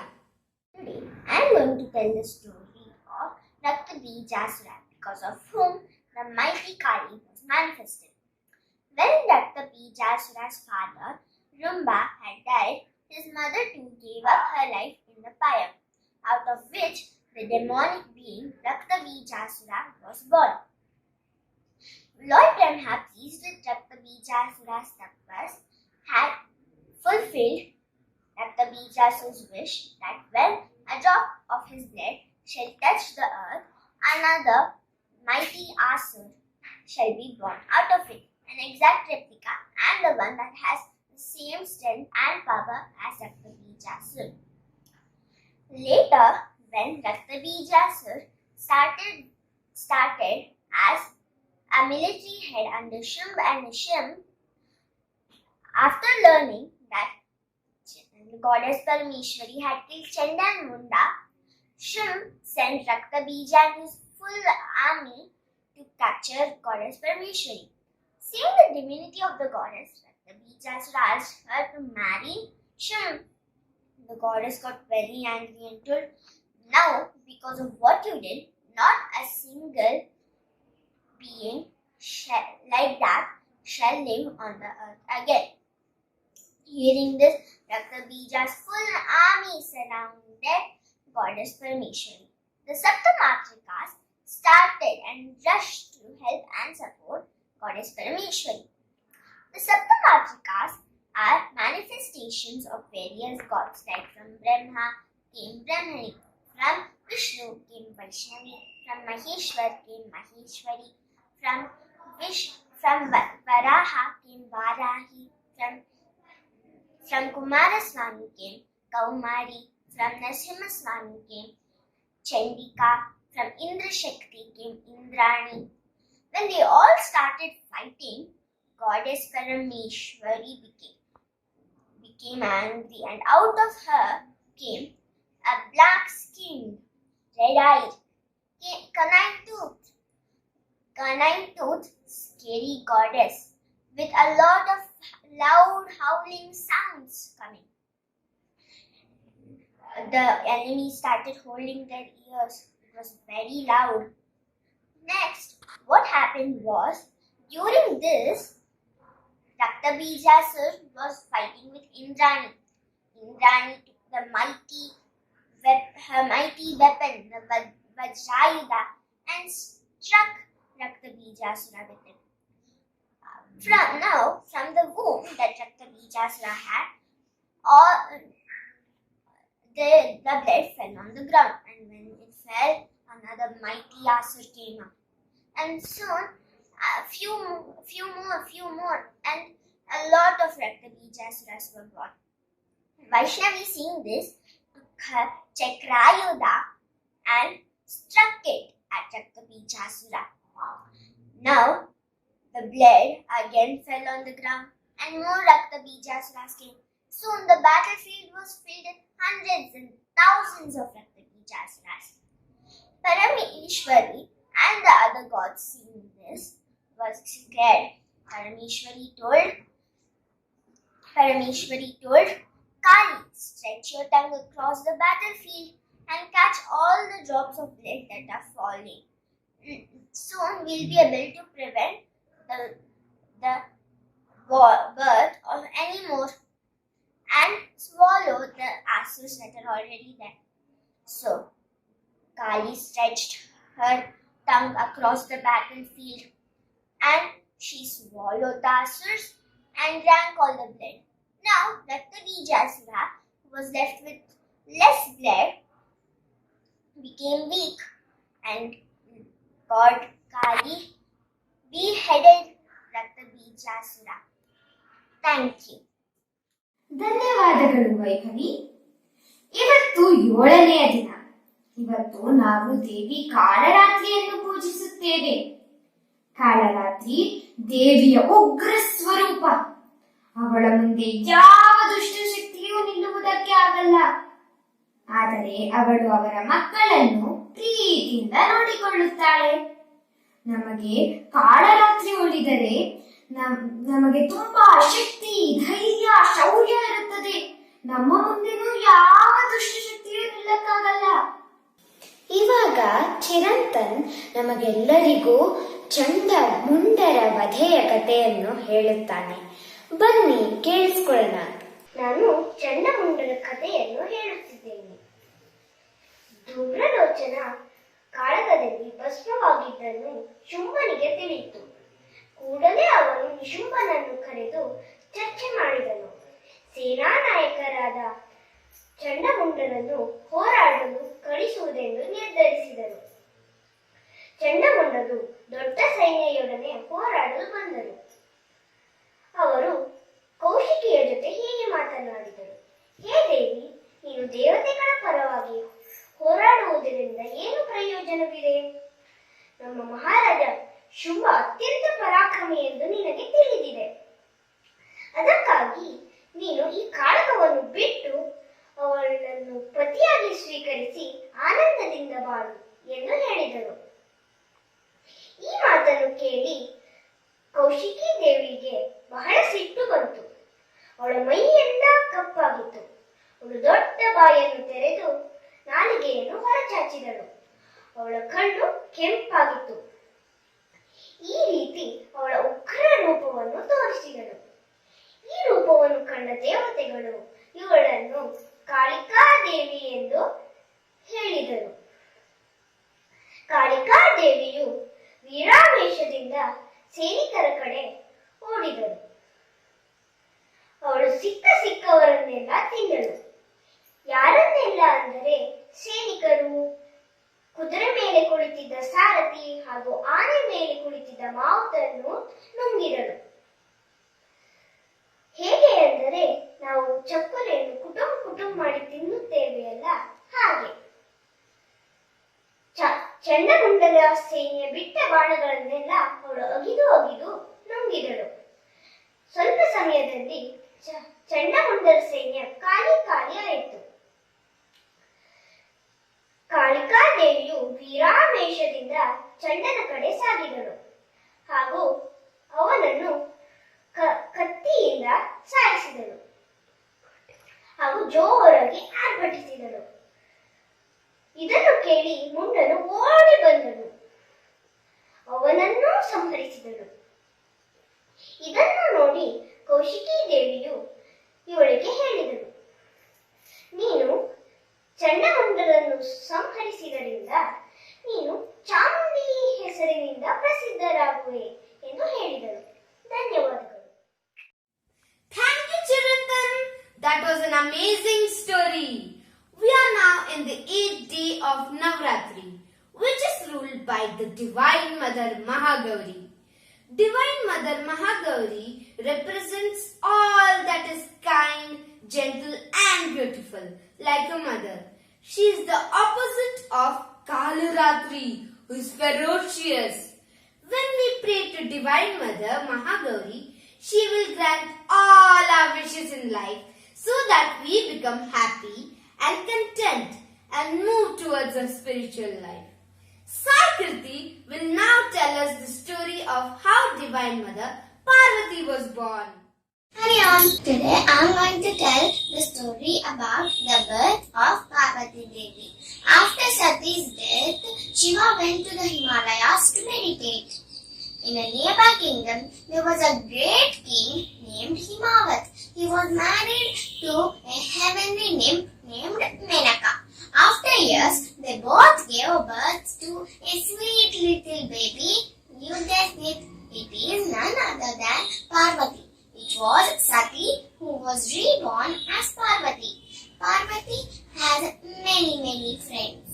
Today, I am going to tell the story of raktabeejaasura, because of whom the mighty Kali was manifested. When raktabeejaasura's father, Rumba, had died, his mother too gave up her life in the fire, out of which the demonic being raktabeejaasura was born. Lord Brahma, pleased with raktabeejaasura's tapas, had fulfilled raktabeejaasura's wish that when a drop of his blood shall touch the earth, another mighty asur shall be born out of it, an exact replica and the one that has the same strength and power as raktabeejaasura. Later, when raktabeejaasura started as a military head under shumbha-nishumbha, after learning that goddess Parmeshwari had killed Chanda-Munda, Shumbha sent raktabeejaasura's full army to capture goddess Parmeshwari. Seeing the divinity of the goddess, raktabeejaasura asked her to marry Shumbha. The goddess got very angry and told, now, because of what you did, not a single being like that shall live on the earth again. Hearing this, raktabeejaasura's full army surrounded goddess Parmeshwari. The Saptamatrikas started and rushed to help and support goddess Parmeshwari. The Saptamatrikas are manifest manifestations of various gods, like from Brahma came Brahmani, from Vishnu came Vaishnavi, from Maheshwar came Maheshwari, from Varaha came Varahi, from Kumara Swami came Kaumari, from Narasimha Swami came Chandika, from Indra Shakti came Indrani. When they all started fighting, Goddess Parameshwari became angry, and out of her came a black-skinned, red-eyed, canine-toothed, scary goddess with a lot of loud howling sounds coming. The enemy started holding their ears. It was very loud. Next, what happened was, during this, Raktabeejaasura was fighting with Indrani. Indrani took her mighty weapon, the Vajrayuda, and struck Raktabeejaasura with it. From the wound that Raktabeejaasura had, the blood fell on the ground, and when it fell, another mighty Asur came up. And soon, a few more, and a lot of Raktabeejaasuras were born. Vaishnavi, seeing this, took her Chakrayuda and struck it at Raktabeejaasura. Now, the blood again fell on the ground, and more Raktabeejaasuras came. Soon, the battlefield was filled with hundreds and thousands of Raktabeejaasuras. Parameshwari and the other gods, seeing this, was scared. Parameshwari told Kali, stretch your tongue across the battlefield and catch all the drops of blood that are falling. Soon we'll be able to prevent the birth of any more and swallow the asurs that are already there. So, Kali stretched her tongue across the battlefield and she swallowed the asurs and drank all the blood. Now, Raktabeejaasura, who was left with less blood, became weak, and God Kali beheaded Raktabeejaasura. Thank you. ಧನ್ಯವಾದಗಳು ವೈಭವಿ. ಇವತ್ತು 7ನೆಯ ದಿನ. ಇವತ್ತು ನಾವು ದೇವಿ ಕಾಳರಾತ್ರಿಯನ್ನು ಪೂಜಿಸುತ್ತೇವೆ. ಕಾಳರಾತ್ರಿ ದೇವಿಯ ಉಗ್ರ ಸ್ವರೂಪ. ಅವಳ ಮುಂದೆ ಯಾವ ದುಷ್ಟಶಕ್ತಿಯೂ ನಿಲ್ಲುವುದಕ್ಕೆ ಆಗಲ್ಲ. ಆದರೆ ಅವಳು ಅವರ ಮಕ್ಕಳನ್ನು ಪ್ರೀತಿಯಿಂದ ನೋಡಿಕೊಳ್ಳುತ್ತಾಳೆ. ನಮಗೆ ಕಾಳರಾತ್ರಿ ಒಲಿದರೆ ನಮಗೆ ತುಂಬಾ ಶಕ್ತಿ, ಧೈರ್ಯ, ಶೌರ್ಯ ಇರುತ್ತದೆ. ನಮ್ಮ ಮುಂದೆನೂ ಯಾವ ದುಷ್ಟಶಕ್ತಿಯೂ ನಿಲ್ಲಕ್ಕಾಗಲ್ಲ. ಇವಾಗ ಚಿರಂತನ್ ನಮಗೆಲ್ಲರಿಗೂ ಚಂಡ-ಮುಂಡರ ವಧೆಯ ಕಥೆಯನ್ನು ಹೇಳುತ್ತಾನೆ. ಬನ್ನಿ ಕೇಳಿಸ್ಕೊಳ್ಳೋಣ. ನಾನು ಚಂಡ-ಮುಂಡರ ಕಥೆಯನ್ನು ಹೇಳುತ್ತಿದ್ದೇನೆ. ಧೂಮ್ರಲೋಚನ ಕಾಳಗದಲ್ಲಿ ಭಸ್ಮವಾಗಿದ್ದನ್ನು ಶುಂಭನಿಗೆ ತಿಳಿಯಿತು. ಕೂಡಲೇ ಅವನು ನಿಶುಂಭನನ್ನು ಕರೆದು ಚರ್ಚೆ ಮಾಡಿದನು. ಸೇನಾ ನಾಯಕರಾದ ಚಂಡ-ಮುಂಡರನ್ನು ಹೋರಾಡಲು ಕಳಿಸುವುದೆಂದು ನಿರ್ಧರಿಸಿದರು. ಚಂಡ-ಮುಂಡರು ದೊಡ್ಡ ಸೈನ್ಯದೊಡನೆ ಹೋರಾಡಲು ಬಂದರು. ಅವರು ಕೌಶಿಕಿಯ ಜೊತೆ ಹೀಗೆ ಮಾತನಾಡಿದರು. ಹೇ ದೇವಿ, ನೀನು ದೇವತೆಗಳ ಪರವಾಗಿ ಹೋರಾಡುವುದರಿಂದ ಏನು ಪ್ರಯೋಜನವಿದೆ? ನಮ್ಮ ಮಹಾರಾಜ ಶುಂಭ ಅತ್ಯಂತ ಪರಾಕ್ರಮಿ ಎಂದು ನಿನಗೆ ತಿಳಿದಿದೆ. ಅದಕ್ಕಾಗಿ ನೀನು ಈ ಕಾಳಗವನ್ನು ಬಿಟ್ಟು ಅವಳನ್ನು ಪತಿಯಾಗಿ ಸ್ವೀಕರಿಸಿ ಆನಂದದಿಂದ ಬಾಳು ಎಂದು ಹೇಳಿದರು. ಈ ಮಾತನ್ನು ಕೇಳಿ ಕೌಶಿಕಿ ದೇವಿಗೆ ಬಹಳ ಸಿಟ್ಟು ಬಂತು. ಅವಳ ಮೈಯೆಲ್ಲ ಕಪ್ಪಾಗಿತ್ತು. ಅವಳು ದೊಡ್ಡ ಬಾಯನ್ನು ತೆರೆದು ನಾಲಿಗೆಯನ್ನು ಹೊರಚಾಚಿದಳು. ಅವಳ ಕಣ್ಣು ಕೆಂಪಾಗಿತ್ತು. ಈ ರೀತಿ ಅವಳ ಉಗ್ರ ರೂಪವನ್ನು ತೋರಿಸಿದಳು. ಈ ರೂಪವನ್ನು ಕಂಡ ದೇವತೆಗಳು ಇವಳನ್ನು ಕಾಳಿಕಾ ದೇವಿ ಎಂದು ಹೇಳಿದರು. ಕಾಳಿಕಾ ದೇವಿಯು ವೀರಾವೇಶದಿಂದ ಸೈನಿಕರ ಕಡೆ ಓಡಿದಳು. ಅವಳು ಸಿಕ್ಕ ಸಿಕ್ಕವರನ್ನೆಲ್ಲ ತಿಂದಳು. ಯಾರನ್ನೆಲ್ಲ ಅಂದರೆ ಸೈನಿಕರು, ಕುದುರೆ ಮೇಲೆ ಕುಳಿತಿದ್ದ ಸಾರಥಿ ಹಾಗೂ ಆನೆ ಮೇಲೆ ಕುಳಿತಿದ್ದ ಮಾವುತನ್ನು ನುಂಗಿದಳು. ಹೇಗೆ ಅಂದರೆ ನಾವು ಚಪ್ಪಲೆಯನ್ನು ಕುಟುಂಬ ಮಾಡಿ ತಿನ್ನುತ್ತೇವೆಯಲ್ಲ ಹಾಗೆ. ಚಂಡಮುಂಡದ ಸೈನ್ಯ ಬಿಟ್ಟ ಬಾಣಗಳನ್ನೆಲ್ಲ ಅವಳು ಅಗಿದು ನುಂಗಿದಳು. ಸ್ವಲ್ಪ ಸಮಯದಲ್ಲಿ ಚಂಡಮುಂಡದ ಸೈನ್ಯ ಖಾಲಿ ಆಯಿತು. ಕಾಳಿಕಾದೇವಿಯು ವೀರಾವೇಶದಿಂದ ಚಂಡನ ಕಡೆ ಸಾಗಿದಳು ಹಾಗೂ ಅವನನ್ನು ಕತ್ತಿಯಿಂದ ಸಾಯಿಸಿದಳು ಹಾಗೂ ಜೋರಾಗಿ ಆರ್ಭಟಿಸಿದಳು. ಇದನ್ನು ಕೇಳಿ ಮುಂಡನು ಓಡಿ ಬಂದನು, ಅವನನ್ನೂ ಸಂಹರಿಸಿದಳು. ಇದನ್ನು ನೋಡಿ ಕೌಶಿಕಿ ದೇವಿಯು ಇವಳಿಗೆ ಹೇಳಿದಳು, ನೀನು ಚಂಡಮುಂಡರನ್ನು ಸಂಹರಿಸಿದರಿಂದ ನೀನು ಚಾಮುಂಡಿ ಹೆಸರಿನಿಂದ ಪ್ರಸಿದ್ಧರಾಗುವೆ ಎಂದು ಹೇಳಿದಳು. ಧನ್ಯವಾದಗಳು. Thank you, Chirantan. That was an amazing story. We are now in the 8th day of Navaratri, which is ruled by the Divine Mother Mahagauri. Divine Mother Mahagauri represents all that is kind, gentle and beautiful, like a mother. She is the opposite of Kalaratri, who is ferocious. When we pray to Divine Mother Mahagauri, she will grant all our wishes in life so that we become happy and content and move towards a spiritual life. Sai Kirti will now tell us the story of how Divine Mother Parvathi was born. Hi on. Today I am going to tell the story about the birth of Parvati Devi. After Sati's death, Shiva went to the Himalayas to meditate. In a nearby kingdom, there was a great king named Himavat. He was married to a heavenly nymph named Menaka. After years, they both gave birth to a sweet little baby. You guessed it, it is none other than Parvati. It was Sati who was reborn as Parvati. Parvati has many friends.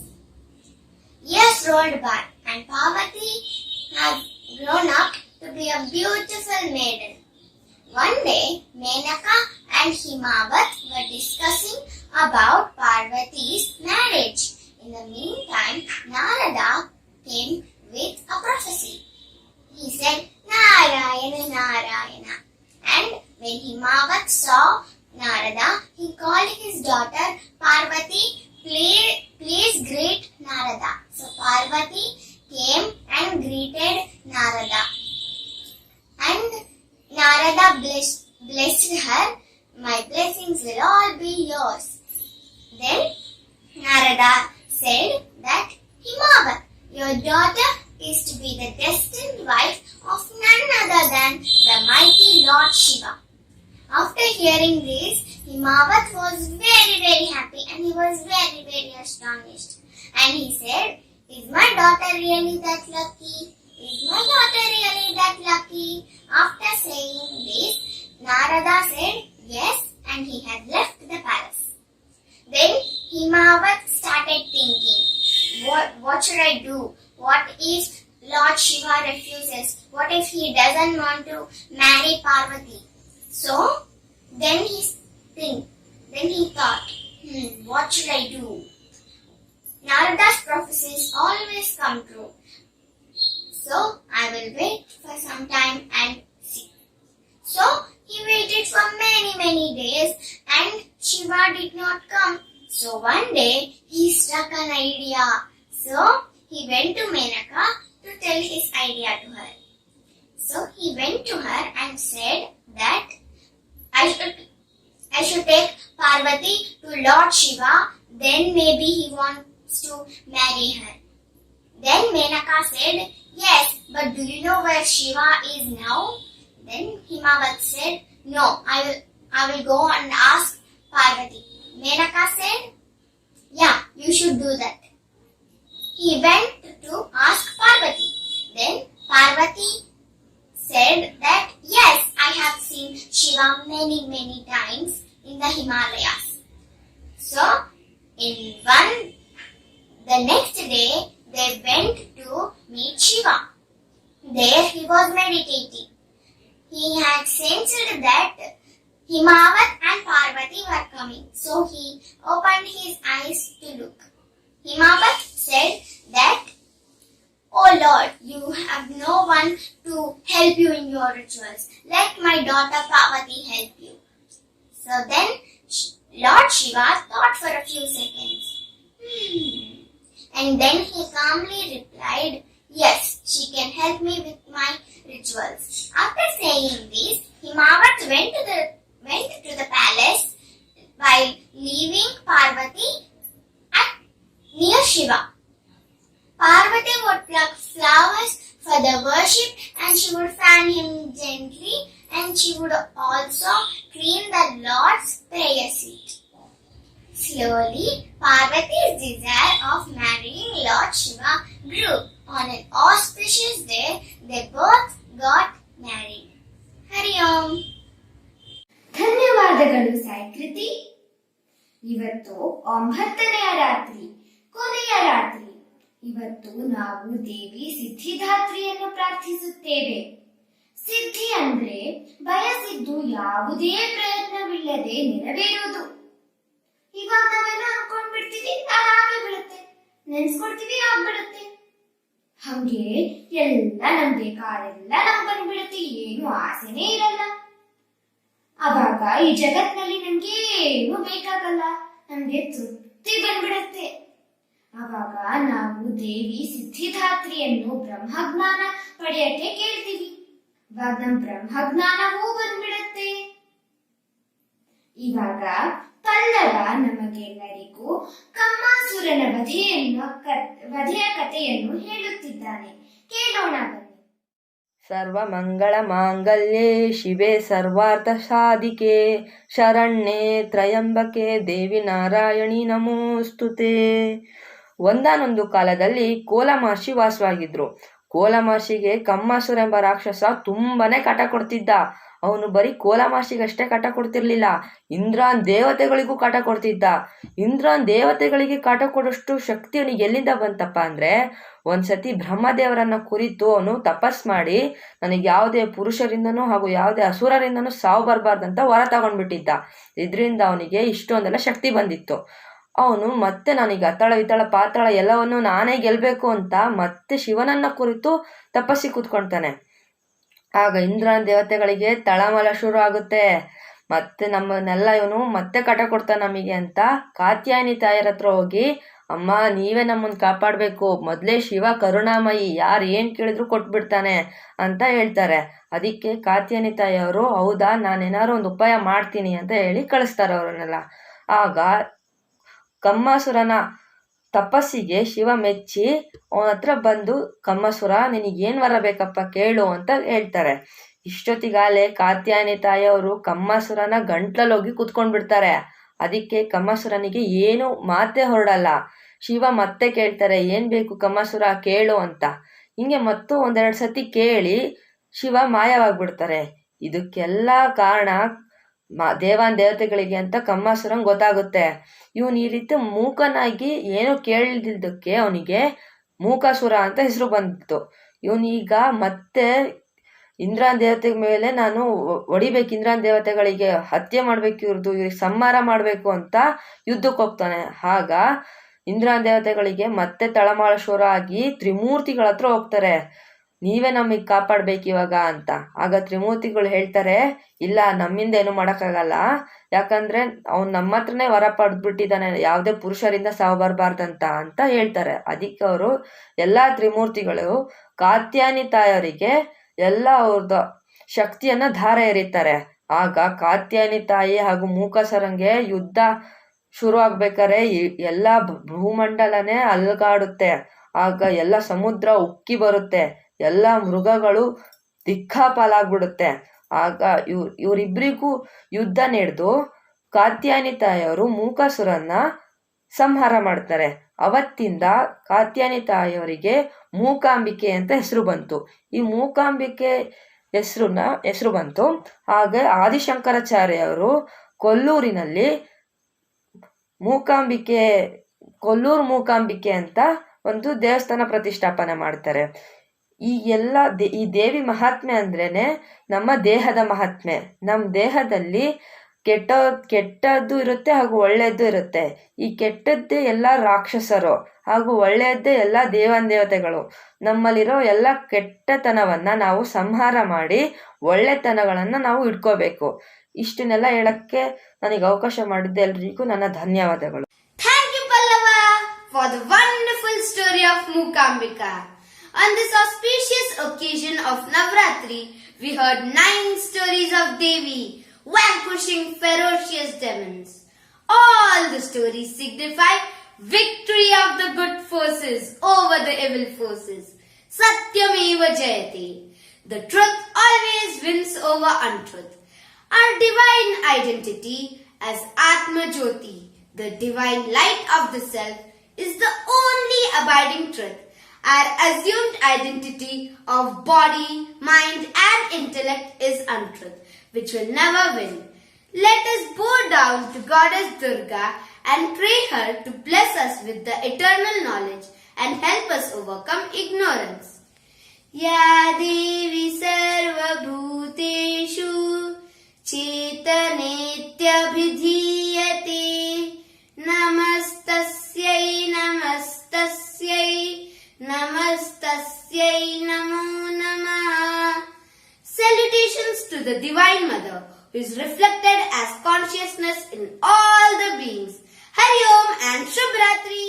Years rolled by and Parvati has grown up to be a beautiful maiden. One day, Menaka and Himavat were discussing about Parvati's marriage. In the meantime, Narada came with a prophecy. He said, Narayana, Narayana. And when Himavat saw Narada, he called his daughter Parvati, please greet Narada. So Parvati came and greeted Narada. And Narada blessed her, my blessings will all be yours. Then Narada said that Himavat, your daughter is to be the destined wife of none other than the mighty Lord Shiva. After hearing this, Himavat was very happy and he was very astonished. And he said, is my daughter really that lucky? Is my daughter really that lucky? After saying this, Narada said yes, and he had left the palace. Then Himavat started thinking, what should I do? What if Lord Shiva refuses? What if he doesn't want to marry Parvati? So then he thought, what should I do? Narada's prophecies always come true. So I will wait for some time and see. So he waited for many days and Shiva did not come. So one day he struck an idea. So he went to Menaka to tell his idea to her. So he went to her and said that I should take Parvati to Lord Shiva, then maybe he wants to marry her. Then Menaka said, yes, but do you know where Shiva is now? Then Himavat said, no, I will go and ask Parvati. Menaka said, yeah, you should do that. He went to ask Parvati. Then Parvati said that, yes, I have seen Shiva many times. in the Himalayas. So, the next day, they went to meet Shiva. There he was meditating. He had sensed that Himavat and Parvati were coming, so he opened his eyes to look. Himavat said that, "Oh Lord, you have no one to help you in your rituals. Let my daughter Parvati help you." So then Lord Shiva thought for a few seconds. And then he calmly replied, "Yes, she can help me with my rituals." After saying this, Himavat went to the palace while leaving Parvati near Shiva. Parvati would pluck flowers for the worship and she would fan him gently, and she would also clean the Lord's prayer seat. Slowly, Parvati's desire of marrying Lord Shiva grew. On an auspicious day, they both got married. Hari Om. ಧನ್ಯವಾದಗಳು ಸಾಯಿಕೃತಿ. ಇವತ್ತು 9ನೇ ರಾತ್ರಿ, ಕೊನೆಯ ರಾತ್ರಿ. ಇವತ್ತು ನಾವು ದೇವಿ ಸಿದ್ಧಿದಾತ್ರಿಯನ್ನು ಪ್ರಾರ್ಥಿಸುತ್ತೇವೆ. ಸಿದ್ಧಿ ಅಂದ್ರೆ ಬಯಸಿದ್ದು ಯಾವುದೇ ಪ್ರಯತ್ನವಿಲ್ಲದೆ ನೆರವೇರುವುದು. ಇವಾಗ ನಾವೇನೋ ಅನ್ಕೊಂಡ್ಬಿಡ್ತೀವಿ, ಹಾಗೆ ಬಿಡುತ್ತೆ. ನೆನ್ಸ್ಕೊಡ್ತೀವಿ, ಆಗ್ಬಿಡುತ್ತೆ. ಹಂಗೆ ಎಲ್ಲ ನಮ್ ಬೇಕಾದೆಲ್ಲ ನಮ್ ಬಂದ್ಬಿಡುತ್ತೆ. ಏನು ಆಸೆನೇ ಇರಲ್ಲ. ಅವಾಗ ಈ ಜಗತ್ನಲ್ಲಿ ನಮ್ಗೆ ಏನು ಬೇಕಾಗಲ್ಲ, ನಮ್ಗೆ ತೃಪ್ತಿ ಬಂದ್ಬಿಡುತ್ತೆ. ಅವಾಗ ನಾವು ದೇವಿ ಸಿದ್ಧಿದಾತ್ರಿಯನ್ನು ಬ್ರಹ್ಮಜ್ಞಾನ ಪಡೆಯಕ್ಕೆ ಕೇಳ್ತೀವಿ. ಇವಾಗ ನಮ್ ಬ್ರಹ್ಮಜ್ಞಾನವೂ ಬಂದ್ಬಿಡುತ್ತೆ. ಇವಾಗ ಪಲ್ಲವ ನಮಗೆಲ್ಲರಿಗೂ ಕಮ್ಮಾಸುರನ ವಧೆಯ ಕಥೆಯನ್ನು ಹೇಳುತ್ತಿದ್ದಾನೆ. ಕೇಳೋಣ ಬನ್ನಿ. ಸರ್ವಮಂಗಳ ಮಾಂಗಲ್ಯೆ ಶಿವೆ ಸರ್ವಾರ್ಥ ಸಾಧಿಕೆ ಶರಣ್ಯೆ ತ್ರಯಂಬಕೆ ದೇವಿ ನಾರಾಯಣಿ ನಮೋಸ್ತುತೆ. ಒಂದಾನೊಂದು ಕಾಲದಲ್ಲಿ ಕೋಲಮಹರ್ಷಿ ವಾಸವಾಗಿದ್ರು. ಕೋಲಮಹರ್ಷಿಗೆ ಕಮ್ಮಾಸುರ ಎಂಬ ರಾಕ್ಷಸ ತುಂಬಾನೇ ಕಾಟ ಕೊಡ್ತಿದ್ದ. ಅವನು ಬರೀ ಕೋಲಮಹರ್ಷಿಗಷ್ಟೇ ಕಾಟ ಕೊಡ್ತಿರ್ಲಿಲ್ಲ, ಇಂದ್ರನ್ ದೇವತೆಗಳಿಗೂ ಕಾಟ ಕೊಡ್ತಿದ್ದ. ಇಂದ್ರನ್ ದೇವತೆಗಳಿಗೆ ಕಾಟ ಕೊಡೋಷ್ಟು ಶಕ್ತಿ ಅವನಿಗೆ ಎಲ್ಲಿಂದ ಬಂತಪ್ಪ ಅಂದ್ರೆ, ಒಂದ್ಸತಿ ಬ್ರಹ್ಮದೇವರನ್ನ ಕುರಿತು ಅವನು ತಪಸ್ ಮಾಡಿ ನನಗೆ ಯಾವುದೇ ಪುರುಷರಿಂದನೂ ಹಾಗೂ ಯಾವುದೇ ಅಸುರರಿಂದನೂ ಸಾವು ಬರಬಾರ್ದಂತ ವರ ತಗೊಂಡ್ಬಿಟ್ಟಿದ್ದ. ಇದರಿಂದ ಅವನಿಗೆ ಇಷ್ಟೊಂದೆಲ್ಲ ಶಕ್ತಿ ಬಂದಿತ್ತು. ಅವನು ಮತ್ತೆ ನನಗೆ ಅತಳ ವಿತಳ ಪಾತಾಳ ಎಲ್ಲವನ್ನು ನಾನೇ ಗೆಲ್ಬೇಕು ಅಂತ ಮತ್ತೆ ಶಿವನನ್ನ ಕುರಿತು ತಪಸ್ಸಿ ಕೂತ್ಕೊಳ್ತಾನೆ. ಆಗ ಇಂದ್ರನ ದೇವತೆಗಳಿಗೆ ತಳಮಳ ಶುರು ಆಗುತ್ತೆ. ಮತ್ತೆ ನಮ್ಮನ್ನೆಲ್ಲ ಇವನು ಮತ್ತೆ ಕಾಟ ಕೊಡ್ತಾನೆ ನಮಗೆ ಅಂತ ಕಾತ್ಯಾಯನಿ ತಾಯರ ಹತ್ರ ಹೋಗಿ, ಅಮ್ಮ ನೀವೇ ನಮ್ಮನ್ನು ಕಾಪಾಡಬೇಕು, ಮೊದಲೇ ಶಿವ ಕರುಣಾಮಯಿ, ಯಾರು ಏನು ಕೇಳಿದ್ರು ಕೊಟ್ಬಿಡ್ತಾನೆ ಅಂತ ಹೇಳ್ತಾರೆ. ಅದಕ್ಕೆ ಕಾತ್ಯಾಯನಿ ತಾಯಿಯವರು, ಹೌದಾ ನಾನೇನಾದ್ರು ಒಂದು ಉಪಾಯ ಮಾಡ್ತೀನಿ ಅಂತ ಹೇಳಿ ಕಳಿಸ್ತಾರೆ ಅವರನ್ನೆಲ್ಲ. ಆಗ ಕಮ್ಮಾಸುರನ ತಪಸ್ಸಿಗೆ ಶಿವ ಮೆಚ್ಚಿ ಅವನ ಹತ್ರ ಬಂದು, ಕಮ್ಮಾಸುರ ನಿನಗೇನು ವರ ಬೇಕಪ್ಪ ಕೇಳು ಅಂತ ಹೇಳ್ತಾರೆ. ಇಷ್ಟೊತ್ತಿಗಾಲೆ ಕಾತ್ಯಾಯನಿ ತಾಯಿಯವರು ಕಮ್ಮಾಸುರನ ಗಂಟ್ಲಲ್ಲೋಗಿ ಕೂತ್ಕೊಂಡ್ಬಿಡ್ತಾರೆ. ಅದಕ್ಕೆ ಕಮ್ಮಾಸುರನಿಗೆ ಏನು ಮಾತೇ ಹೊರಡಲ್ಲ. ಶಿವ ಮತ್ತೆ ಕೇಳ್ತಾರೆ, ಏನ್ ಬೇಕು ಕಮ್ಮಾಸುರ ಕೇಳು ಅಂತ. ಹಿಂಗೆ ಮತ್ತು ಒಂದೆರಡು ಸತಿ ಕೇಳಿ ಶಿವ ಮಾಯವಾಗ್ಬಿಡ್ತಾರೆ. ಇದಕ್ಕೆಲ್ಲ ಕಾರಣ ದೇವಾನ್ ದೇವತೆಗಳಿಗೆ ಅಂತ ಕಮ್ಮಾಸುರಂಗ್ ಗೊತ್ತಾಗುತ್ತೆ. ಇವನು ಈ ರೀತಿ ಮೂಕನಾಗಿ ಏನೋ ಕೇಳಿದ್ದಕ್ಕೆ ಅವನಿಗೆ ಮೂಕಾಸುರ ಅಂತ ಹೆಸರು ಬಂದಿತ್ತು. ಇವನೀಗ ಮತ್ತೆ ಇಂದ್ರನ ದೇವತೆ ಮೇಲೆ ನಾನು ಹೊಡಿಬೇಕು, ಇಂದ್ರನ ದೇವತೆಗಳಿಗೆ ಹತ್ಯೆ ಮಾಡ್ಬೇಕು, ಇವ್ರಿಗೆ ಸಂಹಾರ ಮಾಡ್ಬೇಕು ಅಂತ ಯುದ್ಧಕ್ಕೆ ಹೋಗ್ತಾನೆ. ಆಗ ಇಂದ್ರನ ದೇವತೆಗಳಿಗೆ ಮತ್ತೆ ತಳಮಾಳ ಶುರು ಆಗಿ ತ್ರಿಮೂರ್ತಿಗಳ ಹತ್ರ ಹೋಗ್ತಾರೆ, ನೀವೇ ನಮಗೆ ಕಾಪಾಡ್ಬೇಕು ಇವಾಗ ಅಂತ. ಆಗ ತ್ರಿಮೂರ್ತಿಗಳು ಹೇಳ್ತಾರೆ, ಇಲ್ಲ ನಮ್ಮಿಂದ ಏನು ಮಾಡೋಕ್ಕಾಗಲ್ಲ, ಯಾಕಂದ್ರೆ ಅವ್ನು ನಮ್ಮ ಹತ್ರನೇ ವರ ಪಡೆದ್ಬಿಟ್ಟಿದ್ದಾನೆ ಯಾವುದೇ ಪುರುಷರಿಂದ ಸಾವು ಬರಬಾರ್ದಂತ ಅಂತ ಹೇಳ್ತಾರೆ. ಅದಕ್ಕೆ ಅವರು ಎಲ್ಲ ತ್ರಿಮೂರ್ತಿಗಳು ಕಾತ್ಯಾಯನಿ ತಾಯಿಯವರಿಗೆ ಎಲ್ಲ ಅವ್ರದ್ದು ಶಕ್ತಿಯನ್ನ ಧಾರೆ ಎರೀತಾರೆ. ಆಗ ಕಾತ್ಯಾಯನಿ ತಾಯಿ ಹಾಗೂ ಮೂಕಾಸುರಂಗೆ ಯುದ್ಧ ಶುರು ಆಗ್ಬೇಕಾರೆ ಎಲ್ಲ ಭೂಮಂಡಲನೇ ಅಲ್ಗಾಡುತ್ತೆ. ಆಗ ಎಲ್ಲ ಸಮುದ್ರ ಉಕ್ಕಿ ಬರುತ್ತೆ, ಎಲ್ಲ ಮೃಗಗಳು ದಿಕ್ಕಾಪಾಲಾಗ್ಬಿಡುತ್ತೆ. ಆಗ ಇವರಿಬ್ಬರಿಗೂ ಯುದ್ಧ ನಡೆದು ಕಾತ್ಯಾಯನಿ ತಾಯಿಯವರು ಮೂಕಾಸುರನ್ನ ಸಂಹಾರ ಮಾಡ್ತಾರೆ. ಅವತ್ತಿಂದ ಕಾತ್ಯಾಯನಿ ತಾಯಿಯವರಿಗೆ ಮೂಕಾಂಬಿಕೆ ಅಂತ ಹೆಸರು ಬಂತು. ಈ ಮೂಕಾಂಬಿಕೆ ಹೆಸರು ಬಂತು. ಹಾಗೆ ಆದಿಶಂಕರಾಚಾರ್ಯವರು ಕೊಲ್ಲೂರಿನಲ್ಲಿ ಕೊಲ್ಲೂರು ಮೂಕಾಂಬಿಕೆ ಅಂತ ಒಂದು ದೇವಸ್ಥಾನ ಪ್ರತಿಷ್ಠಾಪನೆ ಮಾಡ್ತಾರೆ. ಈ ದೇವಿ ಮಹಾತ್ಮೆ ಅಂದ್ರೇನೆ ನಮ್ಮ ದೇಹದ ಮಹಾತ್ಮೆ. ನಮ್ಮ ದೇಹದಲ್ಲಿ ಕೆಟ್ಟದ್ದು ಇರುತ್ತೆ ಹಾಗೂ ಒಳ್ಳೆಯದ್ದು ಇರುತ್ತೆ. ಈ ಕೆಟ್ಟದ್ದೇ ಎಲ್ಲ ರಾಕ್ಷಸರು ಹಾಗೂ ಒಳ್ಳೆಯದ್ದೇ ಎಲ್ಲ ದೇವತೆಗಳು. ನಮ್ಮಲ್ಲಿರೋ ಎಲ್ಲ ಕೆಟ್ಟತನವನ್ನ ನಾವು ಸಂಹಾರ ಮಾಡಿ ಒಳ್ಳೆತನಗಳನ್ನ ನಾವು ಇಟ್ಕೋಬೇಕು. ಇಷ್ಟನ್ನೆಲ್ಲ ಹೇಳಕ್ಕೆ ನನಗೆ ಅವಕಾಶ ಮಾಡಿದ್ದ ಎಲ್ರಿಗೂ ನನ್ನ ಧನ್ಯವಾದಗಳು. Thank you, Pallava, for the wonderful story of Mookambika. On this auspicious occasion of Navaratri, we heard 9 stories of Devi vanquishing ferocious demons. All the stories signify victory of the good forces over the evil forces. Satyameva Jayate. The truth always wins over untruth. Our divine identity as Atma Jyoti, the divine light of the self, is the only abiding truth. Our assumed identity of body, mind and intellect is untruth, which will never win. Let us bow down to Goddess Durga and pray her to bless us with the eternal knowledge and help us overcome ignorance. Ya Devi Sarva Bhuteshu Chetanetyabhidhiyate Namastasyai Namastasyai Namastasyai Namo Namah. Salutations to the Divine Mother, who is reflected as consciousness in all the beings. Hari Om and Shubh Ratri.